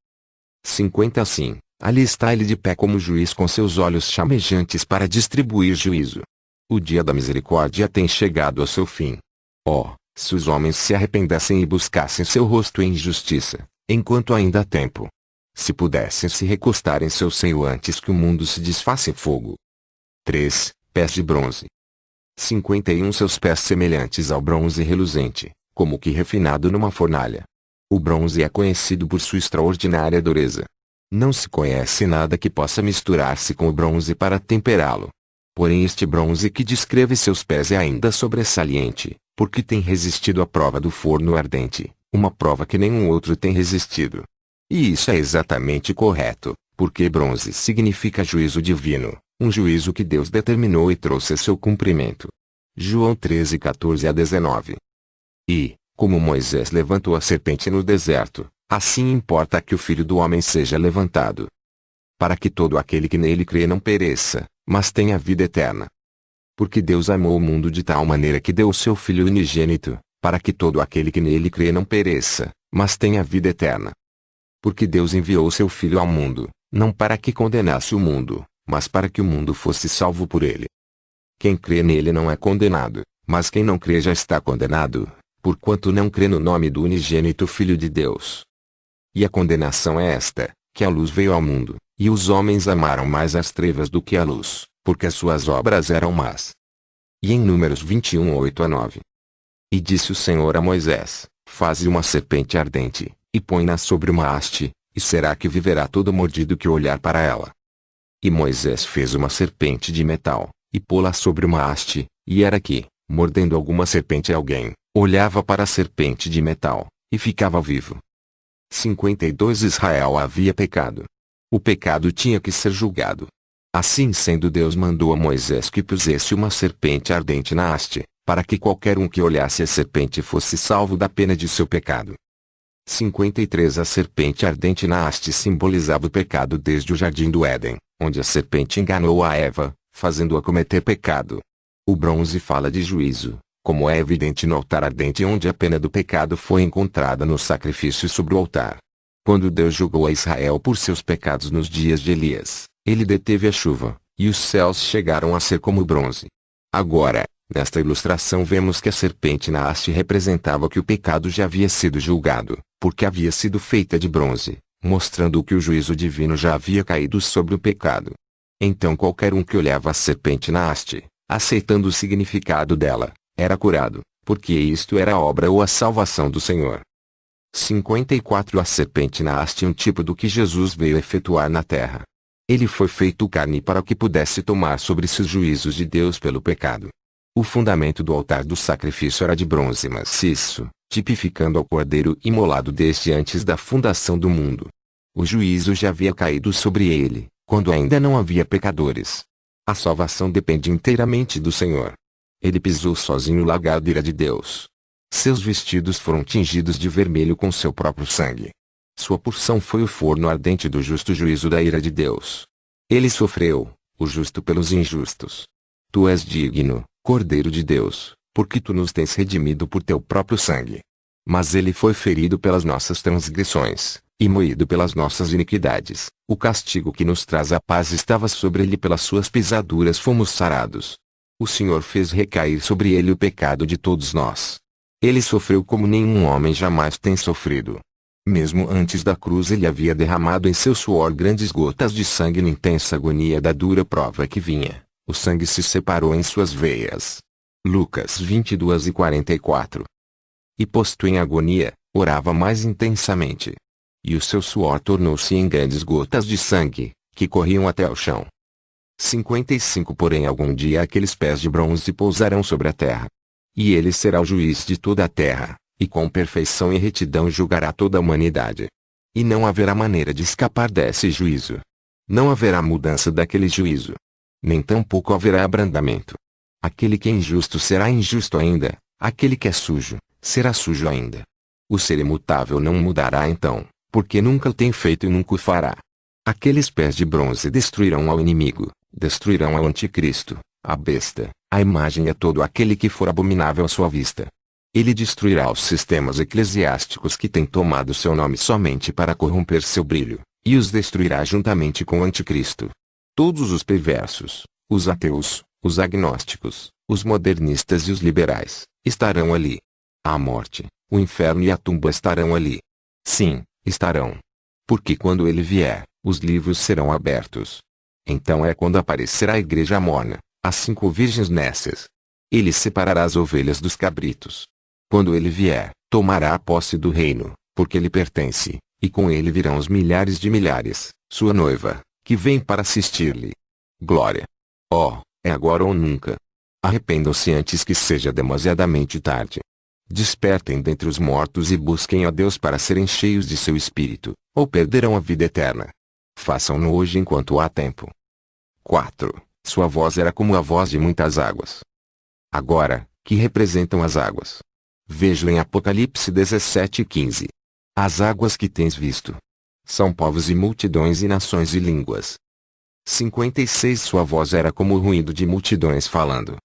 Speaker 1: 50. Assim, ali está ele de pé como juiz com seus olhos chamejantes para distribuir juízo. O dia da misericórdia tem chegado ao seu fim. Oh, se os homens se arrependessem e buscassem seu rosto em justiça, enquanto ainda há tempo. Se pudessem se recostar em seu seio antes que o mundo se desfaça em fogo. 3. Pés de bronze. 51. Seus pés semelhantes ao bronze reluzente, como que refinado numa fornalha. O bronze é conhecido por sua extraordinária dureza. Não se conhece nada que possa misturar-se com o bronze para temperá-lo. Porém este bronze que descreve seus pés é ainda sobressalente, porque tem resistido à prova do forno ardente, uma prova que nenhum outro tem resistido. E isso é exatamente correto, porque bronze significa juízo divino, um juízo que Deus determinou e trouxe a seu cumprimento. João 13:14-19. E, como Moisés levantou a serpente no deserto, assim importa que o Filho do Homem seja levantado. Para que todo aquele que nele crê não pereça, mas tenha vida eterna. Porque Deus amou o mundo de tal maneira que deu o seu Filho unigênito, para que todo aquele que nele crê não pereça, mas tenha vida eterna. Porque Deus enviou o seu Filho ao mundo, não para que condenasse o mundo, mas para que o mundo fosse salvo por ele. Quem crê nele não é condenado, mas quem não crê já está condenado, porquanto não crê no nome do unigênito Filho de Deus. E a condenação é esta, que a luz veio ao mundo, e os homens amaram mais as trevas do que a luz, porque as suas obras eram más. E em Números 21:8-9. E disse o Senhor a Moisés, faze uma serpente ardente, e põe-na sobre uma haste, e será que viverá todo mordido que olhar para ela. E Moisés fez uma serpente de metal, e pô-la sobre uma haste, e era que, mordendo alguma serpente alguém, olhava para a serpente de metal, e ficava vivo. 52. Israel havia pecado. O pecado tinha que ser julgado. Assim sendo, Deus mandou a Moisés que pusesse uma serpente ardente na haste, para que qualquer um que olhasse a serpente fosse salvo da pena de seu pecado. 53. A serpente ardente na haste simbolizava o pecado desde o jardim do Éden, onde a serpente enganou a Eva, fazendo-a cometer pecado. O bronze fala de juízo, como é evidente no altar ardente onde a pena do pecado foi encontrada no sacrifício sobre o altar. Quando Deus julgou a Israel por seus pecados nos dias de Elias, ele deteve a chuva, e os céus chegaram a ser como bronze. Agora, nesta ilustração vemos que a serpente na haste representava que o pecado já havia sido julgado, porque havia sido feita de bronze, mostrando que o juízo divino já havia caído sobre o pecado. Então qualquer um que olhava a serpente na haste, aceitando o significado dela, era curado, porque isto era a obra ou a salvação do Senhor. 54 A serpente na haste, um tipo do que Jesus veio efetuar na terra. Ele foi feito carne para que pudesse tomar sobre si os juízos de Deus pelo pecado. O fundamento do altar do sacrifício era de bronze maciço, tipificando ao cordeiro imolado desde antes da fundação do mundo. O juízo já havia caído sobre ele, quando ainda não havia pecadores. A salvação depende inteiramente do Senhor. Ele pisou sozinho o lagar da ira de Deus. Seus vestidos foram tingidos de vermelho com seu próprio sangue. Sua porção foi o forno ardente do justo juízo da ira de Deus. Ele sofreu, o justo pelos injustos. Tu és digno, Cordeiro de Deus, porque tu nos tens redimido por teu próprio sangue. Mas ele foi ferido pelas nossas transgressões, e moído pelas nossas iniquidades. O castigo que nos traz a paz estava sobre ele, pelas suas pisaduras fomos sarados. O Senhor fez recair sobre ele o pecado de todos nós. Ele sofreu como nenhum homem jamais tem sofrido. Mesmo antes da cruz ele havia derramado em seu suor grandes gotas de sangue na intensa agonia da dura prova que vinha. O sangue se separou em suas veias. Lucas 22:44. E posto em agonia, orava mais intensamente. E o seu suor tornou-se em grandes gotas de sangue, que corriam até ao chão. 55 Porém algum dia aqueles pés de bronze pousarão sobre a terra. E ele será o juiz de toda a terra, e com perfeição e retidão julgará toda a humanidade. E não haverá maneira de escapar desse juízo. Não haverá mudança daquele juízo. Nem tampouco haverá abrandamento. Aquele que é injusto será injusto ainda, aquele que é sujo, será sujo ainda. O ser imutável não mudará então, porque nunca o tem feito e nunca o fará. Aqueles pés de bronze destruirão ao inimigo, destruirão ao anticristo, a besta, a imagem e a todo aquele que for abominável à sua vista. Ele destruirá os sistemas eclesiásticos que têm tomado seu nome somente para corromper seu brilho, e os destruirá juntamente com o anticristo. Todos os perversos, os ateus, os agnósticos, os modernistas e os liberais, estarão ali. A morte, o inferno e a tumba estarão ali. Sim, estarão. Porque quando ele vier, os livros serão abertos. Então é quando aparecerá a igreja morna, as 5 virgens nécias. Ele separará as ovelhas dos cabritos. Quando ele vier, tomará a posse do reino, porque lhe pertence, e com ele virão os milhares de milhares, sua noiva, que vem para assistir-lhe. Glória! Oh, é agora ou nunca. Arrependam-se antes que seja demasiadamente tarde. Despertem dentre os mortos e busquem a Deus para serem cheios de seu Espírito, ou perderão a vida eterna. Façam-no hoje enquanto há tempo. 4. Sua voz era como a voz de muitas águas. Agora, que representam as águas? Veja em Apocalipse 17:15. As águas que tens visto são povos e multidões e nações e línguas. 56 Sua voz era como o ruído de multidões falando.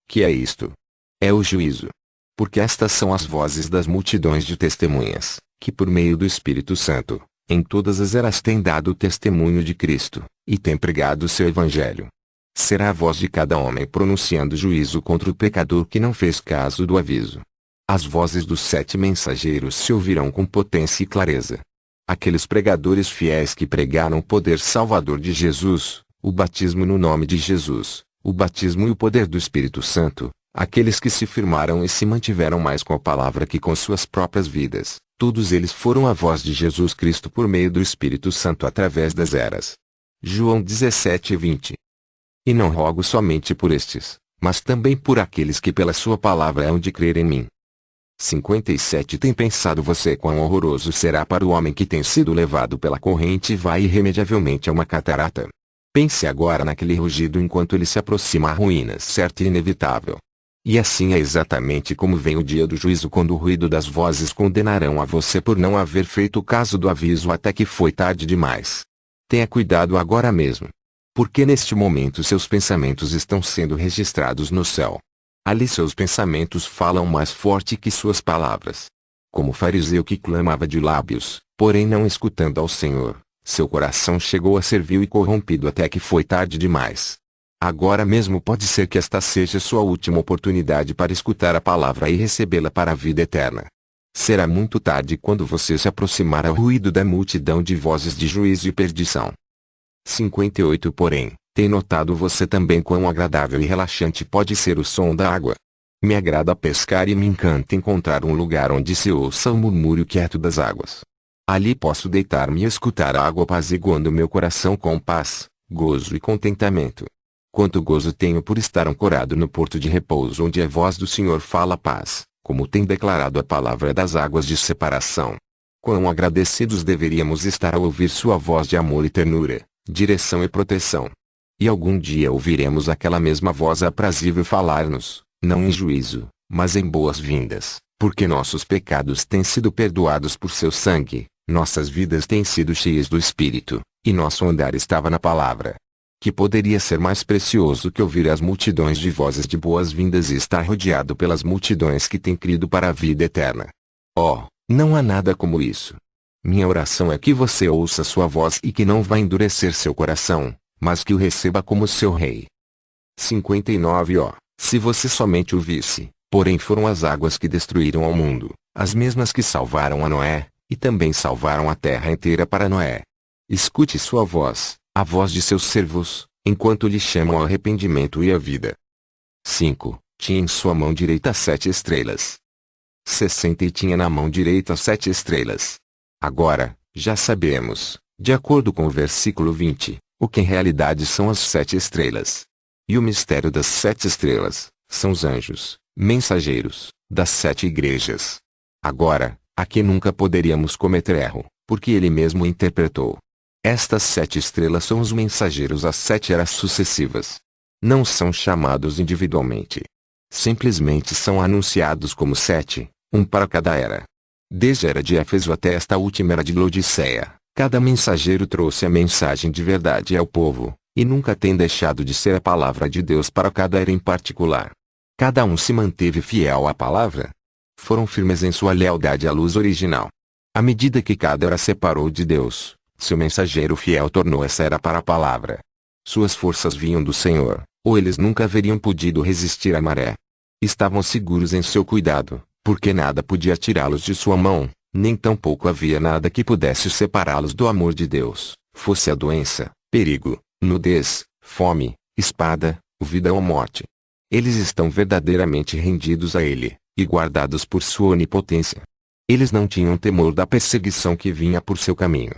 Speaker 1: Que é isto? É o juízo. Porque estas são as vozes das multidões de testemunhas, que por meio do Espírito Santo, em todas as eras têm dado o testemunho de Cristo, e têm pregado o seu Evangelho. Será a voz de cada homem pronunciando juízo contra o pecador que não fez caso do aviso. As vozes dos 7 mensageiros se ouvirão com potência e clareza. Aqueles pregadores fiéis que pregaram o poder salvador de Jesus, o batismo no nome de Jesus, o batismo e o poder do Espírito Santo, aqueles que se firmaram e se mantiveram mais com a palavra que com suas próprias vidas, todos eles foram a voz de Jesus Cristo por meio do Espírito Santo através das eras. João 17:20. E não rogo somente por estes, mas também por aqueles que pela sua palavra hão de crer em mim. 57 Tem pensado você quão horroroso será para o homem que tem sido levado pela corrente e vai irremediavelmente a uma catarata? Pense agora naquele rugido enquanto ele se aproxima à ruína certa e inevitável. E assim é exatamente como vem o dia do juízo, quando o ruído das vozes condenarão a você por não haver feito caso do aviso até que foi tarde demais. Tenha cuidado agora mesmo. Porque neste momento seus pensamentos estão sendo registrados no céu. Ali seus pensamentos falam mais forte que suas palavras. Como o fariseu que clamava de lábios, porém não escutando ao Senhor, seu coração chegou a ser vil e corrompido até que foi tarde demais. Agora mesmo pode ser que esta seja sua última oportunidade para escutar a palavra e recebê-la para a vida eterna. Será muito tarde quando você se aproximar ao ruído da multidão de vozes de juízo e perdição. 58 Porém, tem notado você também quão agradável e relaxante pode ser o som da água? Me agrada pescar e me encanta encontrar um lugar onde se ouça o murmúrio quieto das águas. Ali posso deitar-me e escutar a água apaziguando meu coração com paz, gozo e contentamento. Quanto gozo tenho por estar ancorado no porto de repouso onde a voz do Senhor fala paz, como tem declarado a palavra das águas de separação. Quão agradecidos deveríamos estar ao ouvir sua voz de amor e ternura, direção e proteção. E algum dia ouviremos aquela mesma voz aprazível falar-nos, não em juízo, mas em boas-vindas, porque nossos pecados têm sido perdoados por seu sangue, nossas vidas têm sido cheias do Espírito, e nosso andar estava na palavra. Que poderia ser mais precioso que ouvir as multidões de vozes de boas-vindas e estar rodeado pelas multidões que têm crido para a vida eterna? Oh, não há nada como isso. Minha oração é que você ouça sua voz e que não vá endurecer seu coração, mas que o receba como seu rei. 59 Ó, se você somente o visse, porém foram as águas que destruíram ao mundo, as mesmas que salvaram a Noé, e também salvaram a terra inteira para Noé. Escute sua voz, a voz de seus servos, enquanto lhe chamam ao arrependimento e à vida. 5. Tinha em sua mão direita 7 estrelas. 60 E tinha na mão direita 7 estrelas. Agora, já sabemos, de acordo com o versículo 20, o que em realidade são as 7 estrelas. E o mistério das 7 estrelas, são os anjos, mensageiros, das 7 igrejas. Agora, aqui nunca poderíamos cometer erro, porque ele mesmo interpretou. Estas 7 estrelas são os mensageiros às 7 eras sucessivas. Não são chamados individualmente. Simplesmente são anunciados como 7, um para cada era. Desde a era de Éfeso até esta última era de Laodiceia, cada mensageiro trouxe a mensagem de verdade ao povo, e nunca tem deixado de ser a palavra de Deus para cada era em particular. Cada um se manteve fiel à palavra. Foram firmes em sua lealdade à luz original. À medida que cada era separou de Deus, seu mensageiro fiel tornou essa era para a palavra. Suas forças vinham do Senhor, ou eles nunca haveriam podido resistir à maré. Estavam seguros em seu cuidado, porque nada podia tirá-los de sua mão, nem tampouco havia nada que pudesse separá-los do amor de Deus, fosse a doença, perigo, nudez, fome, espada, vida ou morte. Eles estão verdadeiramente rendidos a Ele, e guardados por sua onipotência. Eles não tinham temor da perseguição que vinha por seu caminho.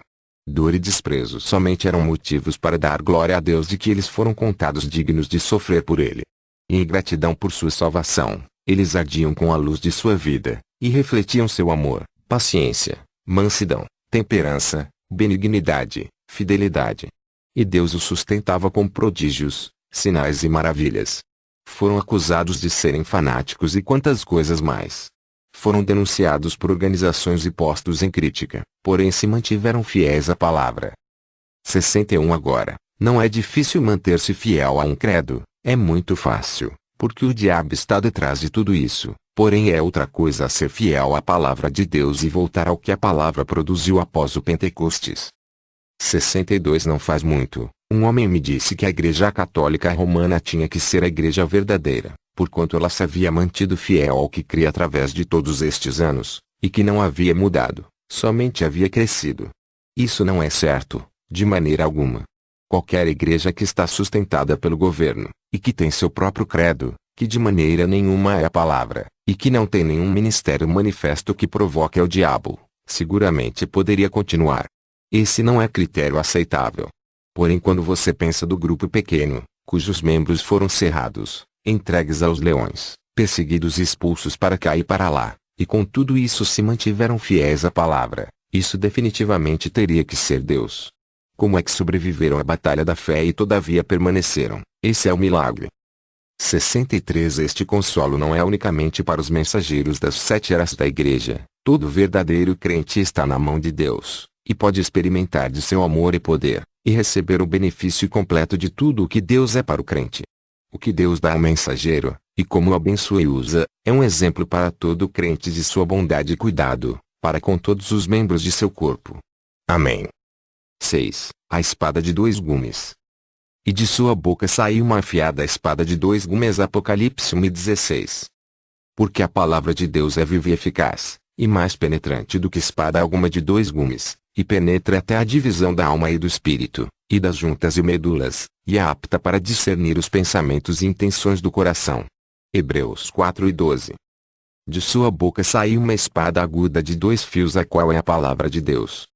Speaker 1: Dor e desprezo somente eram motivos para dar glória a Deus de que eles foram contados dignos de sofrer por Ele. E em gratidão por sua salvação, eles ardiam com a luz de sua vida, e refletiam seu amor, paciência, mansidão, temperança, benignidade, fidelidade. E Deus os sustentava com prodígios, sinais e maravilhas. Foram acusados de serem fanáticos e quantas coisas mais. Foram denunciados por organizações e postos em crítica, porém se mantiveram fiéis à palavra. 61 Agora, não é difícil manter-se fiel a um credo, é muito fácil, porque o diabo está detrás de tudo isso, porém é outra coisa ser fiel à palavra de Deus e voltar ao que a palavra produziu após o Pentecostes. 62 Não faz muito, um homem me disse que a Igreja Católica Romana tinha que ser a igreja verdadeira, porquanto ela se havia mantido fiel ao que cria através de todos estes anos, e que não havia mudado, somente havia crescido. Isso não é certo, de maneira alguma. Qualquer igreja que está sustentada pelo governo, e que tem seu próprio credo, que de maneira nenhuma é a palavra, e que não tem nenhum ministério manifesto que provoque ao diabo, seguramente poderia continuar. Esse não é critério aceitável. Porém, quando você pensa do grupo pequeno, cujos membros foram cerrados, entregues aos leões, perseguidos e expulsos para cá e para lá, e com tudo isso se mantiveram fiéis à palavra, isso definitivamente teria que ser Deus. Como é que sobreviveram à batalha da fé e todavia permaneceram? Esse é o milagre. 63 Este consolo não é unicamente para os mensageiros das 7 eras da igreja. Todo verdadeiro crente está na mão de Deus, e pode experimentar de seu amor e poder, e receber o benefício completo de tudo o que Deus é para o crente. O que Deus dá ao mensageiro, e como o abençoa e usa, é um exemplo para todo crente de sua bondade e cuidado, para com todos os membros de seu corpo. Amém. 6. A espada de 2 gumes. E de sua boca saiu uma afiada espada de 2 gumes. Apocalipse 1:16. Porque a palavra de Deus é viva e eficaz, e mais penetrante do que espada alguma de 2 gumes, e penetra até a divisão da alma e do espírito, e das juntas e medulas, e é apta para discernir os pensamentos e intenções do coração. Hebreus 4:12. De sua boca saiu uma espada aguda de 2 fios, a qual é a palavra de Deus.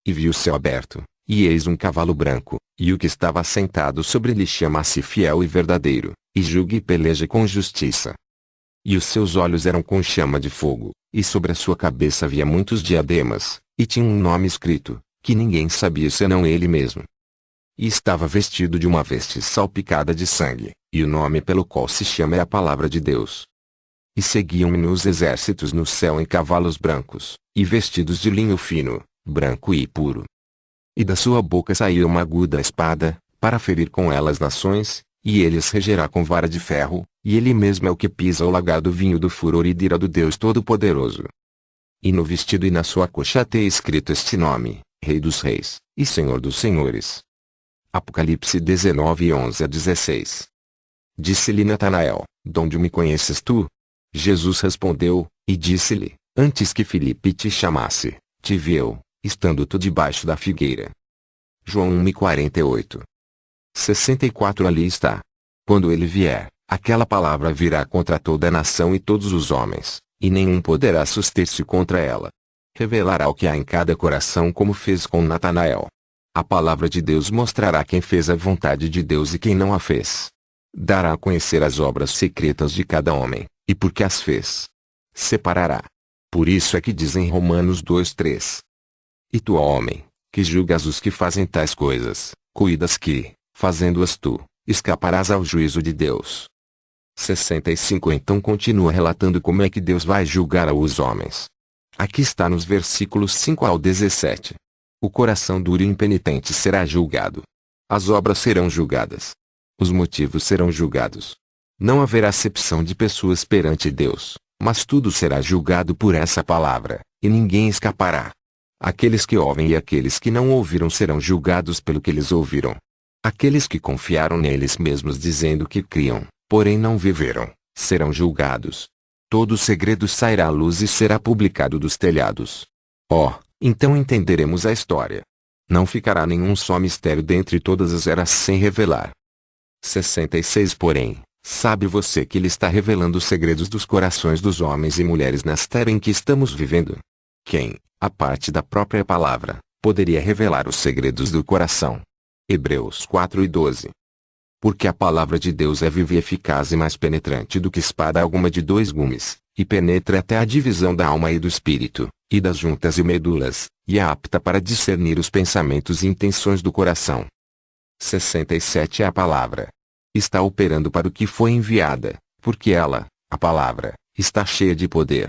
Speaker 1: E viu o céu aberto, e eis um cavalo branco, e o que estava sentado sobre ele chama-se Fiel e Verdadeiro, e julga e peleja com justiça. E os seus olhos eram com chama de fogo, e sobre a sua cabeça havia muitos diademas, e tinha um nome escrito, que ninguém sabia senão ele mesmo. E estava vestido de uma veste salpicada de sangue, e o nome pelo qual se chama é a Palavra de Deus. E seguiam-me nos exércitos no céu em cavalos brancos, e vestidos de linho fino, branco e puro. E da sua boca saiu uma aguda espada, para ferir com ela as nações, e ele as regerá com vara de ferro, e ele mesmo é o que pisa o lagar do vinho do furor e da ira do Deus Todo-Poderoso. E no vestido e na sua coxa tem escrito este nome, Rei dos Reis, e Senhor dos Senhores. Apocalipse 19:11-16. Disse-lhe Natanael: Donde me conheces tu? Jesus respondeu, e disse-lhe: Antes que Filipe te chamasse, te vi eu, estando tu debaixo da figueira. João 1:48. 64. Ali está. Quando ele vier, aquela palavra virá contra toda a nação e todos os homens, e nenhum poderá suster-se contra ela. Revelará o que há em cada coração, como fez com Natanael. A palavra de Deus mostrará quem fez a vontade de Deus e quem não a fez. Dará a conhecer as obras secretas de cada homem, e por que as fez. Separará. Por isso é que diz em Romanos 2:3. E tu, ó homem, que julgas os que fazem tais coisas, cuidas que, fazendo-as tu, escaparás ao juízo de Deus. 65. Então continua relatando como é que Deus vai julgar os homens. Aqui está nos versículos 5-17. O coração duro e impenitente será julgado. As obras serão julgadas. Os motivos serão julgados. Não haverá acepção de pessoas perante Deus, mas tudo será julgado por essa palavra, e ninguém escapará. Aqueles que ouvem e aqueles que não ouviram serão julgados pelo que eles ouviram. Aqueles que confiaram neles mesmos dizendo que criam, porém não viveram, serão julgados. Todo o segredo sairá à luz e será publicado dos telhados. Então entenderemos a história. Não ficará nenhum só mistério dentre todas as eras sem revelar. 66. Porém, sabe você que ele está revelando os segredos dos corações dos homens e mulheres nesta era em que estamos vivendo? Quem, a parte da própria palavra, poderia revelar os segredos do coração? Hebreus 4:12. Porque a palavra de Deus é viva e eficaz e mais penetrante do que espada alguma de 2 gumes, e penetra até a divisão da alma e do espírito, e das juntas e medulas, e é apta para discernir os pensamentos e intenções do coração. 67. A palavra está operando para o que foi enviada, porque ela, a palavra, está cheia de poder.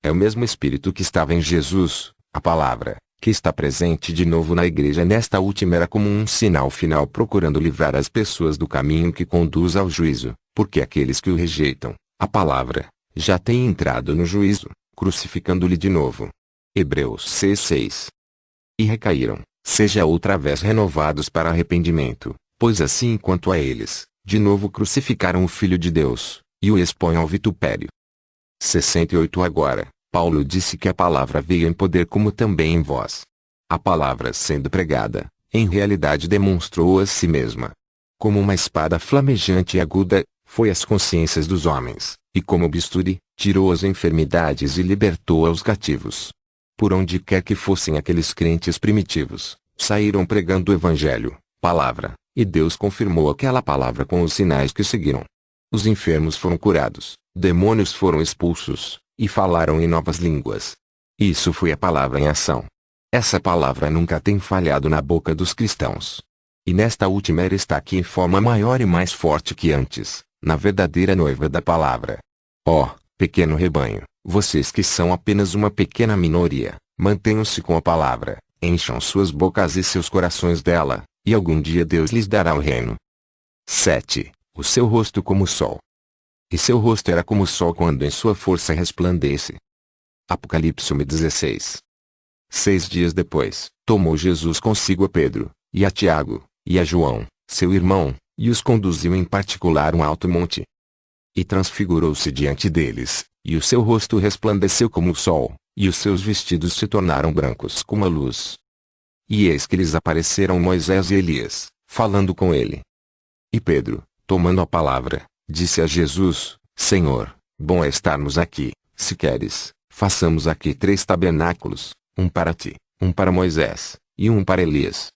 Speaker 1: É o mesmo Espírito que estava em Jesus, a palavra, que está presente de novo na igreja nesta última era como um sinal final procurando livrar as pessoas do caminho que conduz ao juízo, porque aqueles que o rejeitam, a palavra, já têm entrado no juízo, crucificando-lhe de novo. Hebreus 6:6. E recaíram, seja outra vez renovados para arrependimento, pois assim quanto a eles, de novo crucificaram o Filho de Deus, e o expõem ao vitupério. 68. Agora, Paulo disse que a palavra veio em poder como também em voz. A palavra sendo pregada, em realidade demonstrou a si mesma. Como uma espada flamejante e aguda, foi às consciências dos homens, e como bisturi, tirou as enfermidades e libertou aos cativos. Por onde quer que fossem aqueles crentes primitivos, saíram pregando o evangelho, palavra, e Deus confirmou aquela palavra com os sinais que seguiram. Os enfermos foram curados, demônios foram expulsos, e falaram em novas línguas. Isso foi a palavra em ação. Essa palavra nunca tem falhado na boca dos cristãos. E nesta última era está aqui em forma maior e mais forte que antes, na verdadeira noiva da palavra. Pequeno rebanho, vocês que são apenas uma pequena minoria, mantenham-se com a palavra, encham suas bocas e seus corações dela, e algum dia Deus lhes dará o reino. 7. O seu rosto como o sol. E seu rosto era como o sol quando em sua força resplandece. Apocalipse 1:16. 6 dias depois, tomou Jesus consigo a Pedro, e a Tiago, e a João, seu irmão, e os conduziu em particular a um alto monte. E transfigurou-se diante deles, e o seu rosto resplandeceu como o sol, e os seus vestidos se tornaram brancos como a luz. E eis que lhes apareceram Moisés e Elias, falando com ele. E Pedro, tomando a palavra, disse a Jesus: Senhor, bom é estarmos aqui. Se queres, façamos aqui 3 tabernáculos, um para ti, um para Moisés, e um para Elias.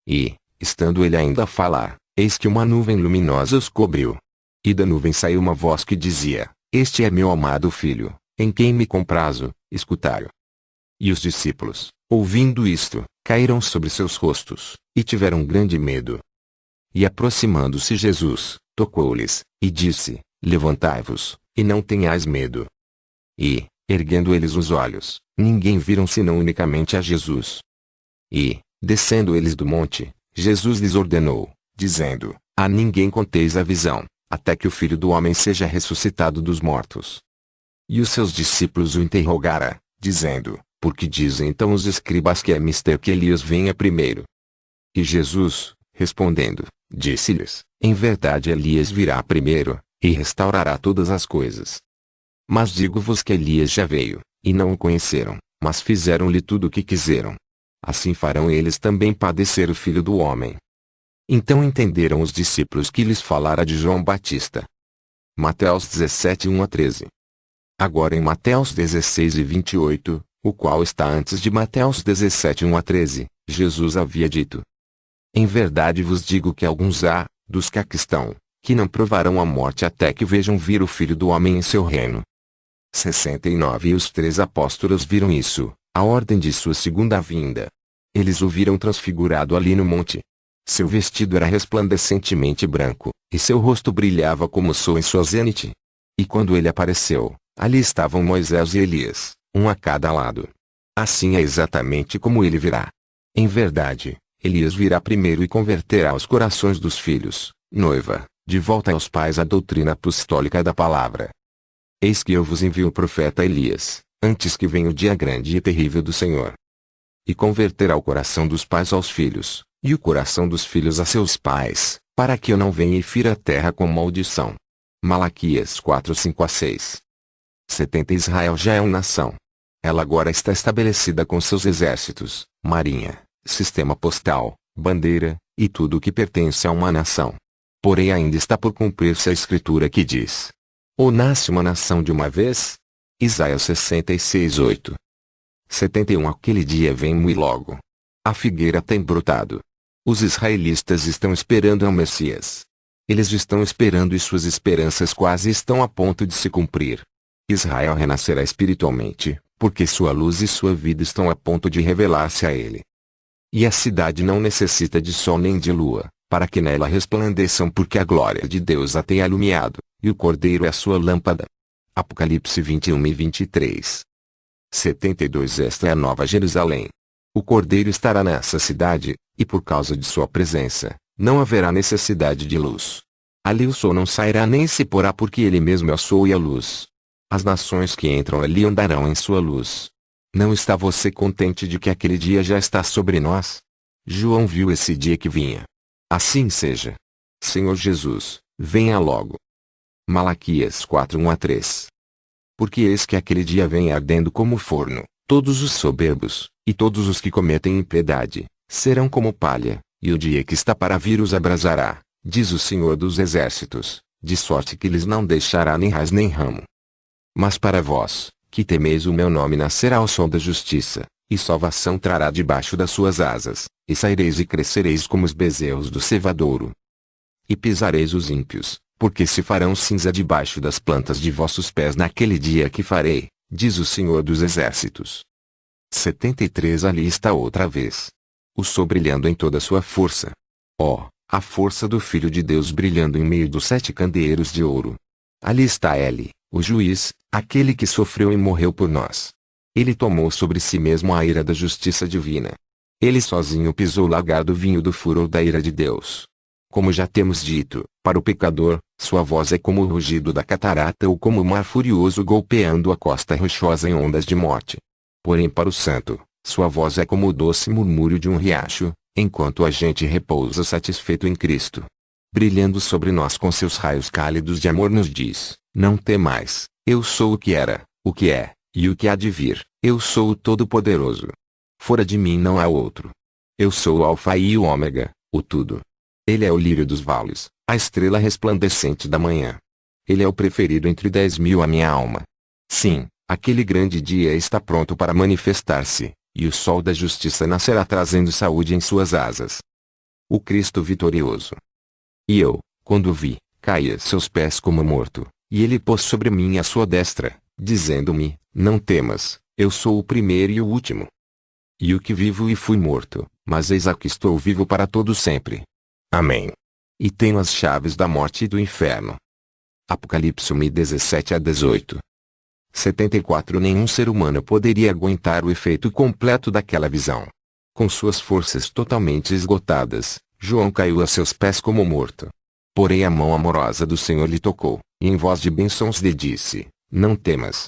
Speaker 1: E, estando ele ainda a falar, eis que uma nuvem luminosa os cobriu. E da nuvem saiu uma voz que dizia: Este é meu amado filho, em quem me comprazo, escutai-o. E os discípulos, ouvindo isto, caíram sobre seus rostos, e tiveram grande medo. E aproximando-se Jesus, tocou-lhes, e disse: Levantai-vos, e não tenhais medo. E, erguendo eles os olhos, ninguém viram senão unicamente a Jesus. E, descendo eles do monte, Jesus lhes ordenou, dizendo: A ninguém conteis a visão, até que o Filho do Homem seja ressuscitado dos mortos. E os seus discípulos o interrogaram, dizendo: Por que dizem então os escribas que é mister que Elias venha primeiro? E Jesus, respondendo, disse-lhes: Em verdade Elias virá primeiro, e restaurará todas as coisas. Mas digo-vos que Elias já veio, e não o conheceram, mas fizeram-lhe tudo o que quiseram. Assim farão eles também padecer o Filho do Homem. Então entenderam os discípulos que lhes falara de João Batista. Mateus 17, 1-13. Agora em Mateus 16 e 28, o qual está antes de Mateus 17, 1-13, Jesus havia dito: Em verdade vos digo que alguns há, dos que aqui estão, que não provarão a morte até que vejam vir o Filho do Homem em seu reino. 69 E os 3 apóstolos viram isso, a ordem de sua segunda vinda. Eles o viram transfigurado ali no monte. Seu vestido era resplandecentemente branco, e seu rosto brilhava como o sol em sua zênite. E quando ele apareceu, ali estavam Moisés e Elias, um a cada lado. Assim é exatamente como ele virá. Em verdade, Elias virá primeiro e converterá os corações dos filhos, noiva, de volta aos pais a doutrina apostólica da palavra. Eis que eu vos envio o profeta Elias, antes que venha o dia grande e terrível do Senhor. E converterá o coração dos pais aos filhos, e o coração dos filhos a seus pais, para que eu não venha e fira a terra com maldição. Malaquias 4, 5-6. 70 Israel já é uma nação. Ela agora está estabelecida com seus exércitos, marinha, sistema postal, bandeira, e tudo o que pertence a uma nação. Porém ainda está por cumprir-se a escritura que diz: Ou nasce uma nação de uma vez? Isaías 66, 8. 71 Aquele dia vem muito logo. A figueira tem brotado. Os israelitas estão esperando ao Messias. Eles estão esperando e suas esperanças quase estão a ponto de se cumprir. Israel renascerá espiritualmente, porque sua luz e sua vida estão a ponto de revelar-se a ele. E a cidade não necessita de sol nem de lua, para que nela resplandeçam, porque a glória de Deus a tem alumiado, e o Cordeiro é a sua lâmpada. Apocalipse 21 e 23. 72 Esta é a Nova Jerusalém. O Cordeiro estará nessa cidade, e por causa de sua presença, não haverá necessidade de luz. Ali o sol não sairá nem se porá, porque ele mesmo é o sol e a luz. As nações que entram ali andarão em sua luz. Não está você contente de que aquele dia já está sobre nós? João viu esse dia que vinha. Assim seja. Senhor Jesus, venha logo. Malaquias 4, 1-3. Porque eis que aquele dia vem ardendo como forno, todos os soberbos, e todos os que cometem impiedade, serão como palha, e o dia que está para vir os abrasará, diz o Senhor dos Exércitos, de sorte que lhes não deixará nem raiz nem ramo. Mas para vós, que temeis o meu nome, nascerá o sol da justiça, e salvação trará debaixo das suas asas, e saireis e crescereis como os bezerros do cevadouro. E pisareis os ímpios, porque se farão cinza debaixo das plantas de vossos pés naquele dia que farei, diz o Senhor dos Exércitos. 73 Ali está outra vez. O sol brilhando em toda a sua força. Ó, a força do Filho de Deus brilhando em meio dos 7 candeeiros de ouro. Ali está ele, o juiz, aquele que sofreu e morreu por nós. Ele tomou sobre si mesmo a ira da justiça divina. Ele sozinho pisou o lagar do vinho do furor da ira de Deus. Como já temos dito, para o pecador, sua voz é como o rugido da catarata ou como o mar furioso golpeando a costa rochosa em ondas de morte. Porém para o santo, sua voz é como o doce murmúrio de um riacho, enquanto a gente repousa satisfeito em Cristo. Brilhando sobre nós com seus raios cálidos de amor nos diz: Não temais, eu sou o que era, o que é, e o que há de vir, eu sou o Todo-Poderoso. Fora de mim não há outro. Eu sou o Alfa e o Ômega, o tudo. Ele é o lírio dos vales, a estrela resplandecente da manhã. Ele é o preferido entre 10.000 a minha alma. Sim, aquele grande dia está pronto para manifestar-se, e o sol da justiça nascerá trazendo saúde em suas asas. O Cristo vitorioso. E eu, quando o vi, caí a seus pés como morto, e ele pôs sobre mim a sua destra, dizendo-me: não temas, eu sou o primeiro e o último. E o que vivo e fui morto, mas eis aqui estou vivo para todo sempre. Amém. E tenho as chaves da morte e do inferno. Apocalipse 17-18. 74 Nenhum ser humano poderia aguentar o efeito completo daquela visão. Com suas forças totalmente esgotadas, João caiu a seus pés como morto. Porém a mão amorosa do Senhor lhe tocou, e em voz de bênçãos lhe disse: não temas.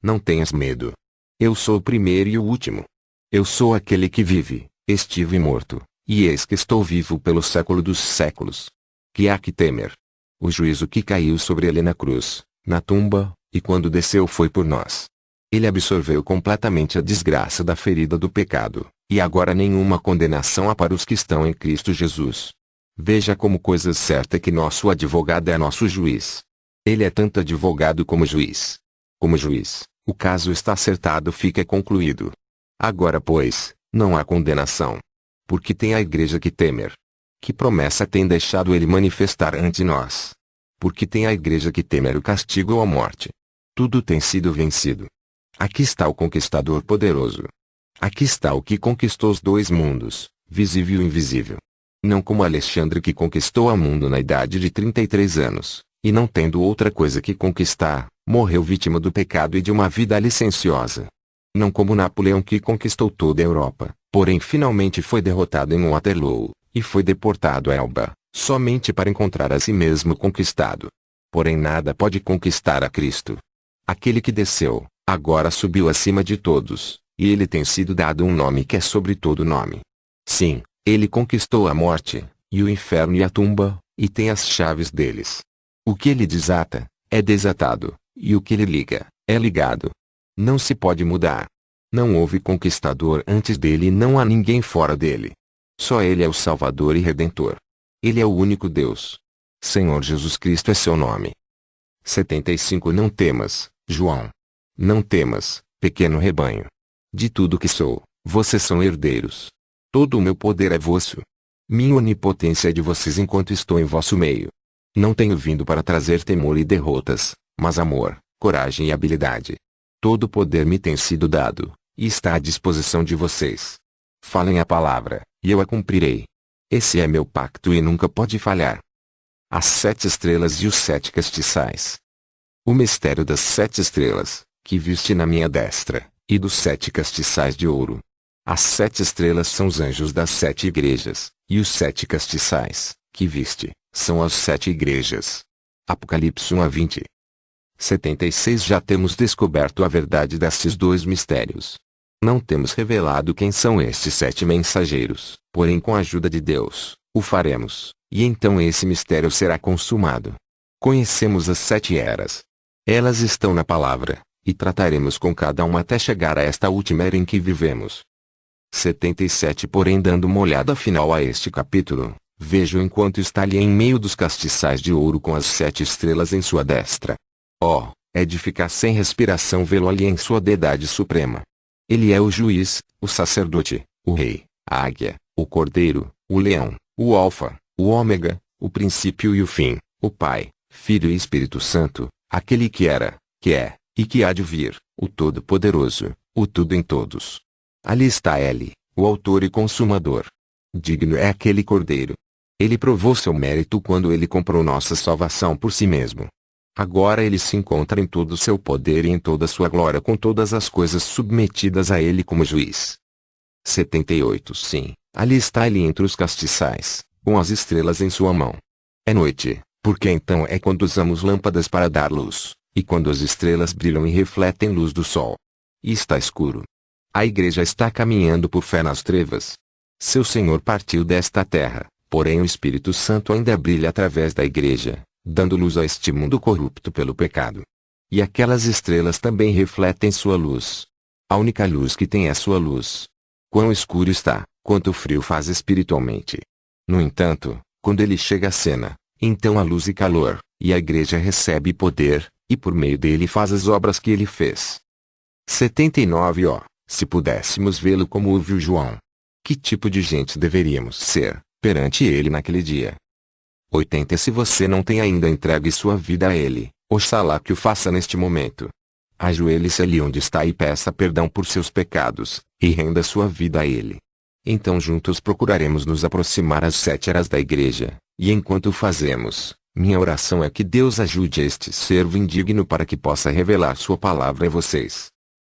Speaker 1: Não tenhas medo. Eu sou o primeiro e o último. Eu sou aquele que vive, estive morto, e eis que estou vivo pelo século dos séculos. Que há que temer? O juízo que caiu sobre ele na cruz, na tumba, e quando desceu foi por nós. Ele absorveu completamente a desgraça da ferida do pecado, e agora nenhuma condenação há para os que estão em Cristo Jesus. Veja como coisa certa que nosso advogado é nosso juiz. Ele é tanto advogado como juiz. Como juiz, o caso está acertado, fica concluído. Agora pois, não há condenação. Porque tem a igreja que temer. Que promessa tem deixado ele manifestar ante nós? Porque tem a igreja que temer o castigo ou a morte. Tudo tem sido vencido. Aqui está o conquistador poderoso. Aqui está o que conquistou os dois mundos, visível e invisível. Não como Alexandre que conquistou o mundo na idade de 33 anos, e não tendo outra coisa que conquistar, morreu vítima do pecado e de uma vida licenciosa. Não como Napoleão que conquistou toda a Europa, porém finalmente foi derrotado em Waterloo, e foi deportado a Elba, somente para encontrar a si mesmo conquistado. Porém nada pode conquistar a Cristo. Aquele que desceu, agora subiu acima de todos, e ele tem sido dado um nome que é sobre todo nome. Sim, ele conquistou a morte, e o inferno e a tumba, e tem as chaves deles. O que ele desata, é desatado, e o que ele liga, é ligado. Não se pode mudar. Não houve conquistador antes dele e não há ninguém fora dele. Só ele é o Salvador e Redentor. Ele é o único Deus. Senhor Jesus Cristo é seu nome. 75 Não temas, João. Não temas, pequeno rebanho. De tudo que sou, vocês são herdeiros. Todo o meu poder é vosso. Minha onipotência é de vocês enquanto estou em vosso meio. Não tenho vindo para trazer temor e derrotas, mas amor, coragem e habilidade. Todo o poder me tem sido dado, e está à disposição de vocês. Falem a palavra, e eu a cumprirei. Esse é meu pacto e nunca pode falhar. As 7 estrelas e os 7 castiçais. O mistério das 7 estrelas, que viste na minha destra, e dos 7 castiçais de ouro. As 7 estrelas são os anjos das 7 igrejas, e os 7 castiçais, que viste, são as 7 igrejas. Apocalipse 1-20. 76 Já temos descoberto a verdade destes dois mistérios. Não temos revelado quem são estes 7 mensageiros, porém com a ajuda de Deus, o faremos, e então esse mistério será consumado. Conhecemos as 7 eras. Elas estão na palavra, e trataremos com cada uma até chegar a esta última era em que vivemos. 77 Porém dando uma olhada final a este capítulo, vejo enquanto está ali em meio dos castiçais de ouro com as 7 estrelas em sua destra. Oh, é de ficar sem respiração vê-lo ali em sua deidade suprema. Ele é o juiz, o sacerdote, o rei, a águia, o cordeiro, o leão, o alfa, o ômega, o princípio e o fim, o Pai, Filho e Espírito Santo, aquele que era, que é, e que há de vir, o Todo-Poderoso, o tudo em todos. Ali está ele, o autor e consumador. Digno é aquele cordeiro. Ele provou seu mérito quando ele comprou nossa salvação por si mesmo. Agora ele se encontra em todo o seu poder e em toda a sua glória com todas as coisas submetidas a ele como juiz. 78 Sim, ali está ele entre os castiçais, com as estrelas em sua mão. É noite, porque então é quando usamos lâmpadas para dar luz, e quando as estrelas brilham e refletem luz do sol. E está escuro. A igreja está caminhando por fé nas trevas. Seu Senhor partiu desta terra, porém o Espírito Santo ainda brilha através da igreja, dando luz a este mundo corrupto pelo pecado. E aquelas estrelas também refletem sua luz. A única luz que tem é sua luz. Quão escuro está, quanto frio faz espiritualmente. No entanto, quando ele chega à cena, Então a luz e calor, e a igreja recebe poder, e por meio dele faz as obras que ele fez. 79 Ó, se pudéssemos vê-lo como o viu João. Que tipo de gente deveríamos ser, perante ele naquele dia? 80 Se você não tem ainda entregue sua vida a ele, oxalá que o faça neste momento. Ajoelhe-se ali onde está e peça perdão por seus pecados, e renda sua vida a ele. Então juntos procuraremos nos aproximar às 7 horas da igreja, e enquanto o fazemos, minha oração é que Deus ajude este servo indigno para que possa revelar sua palavra a vocês.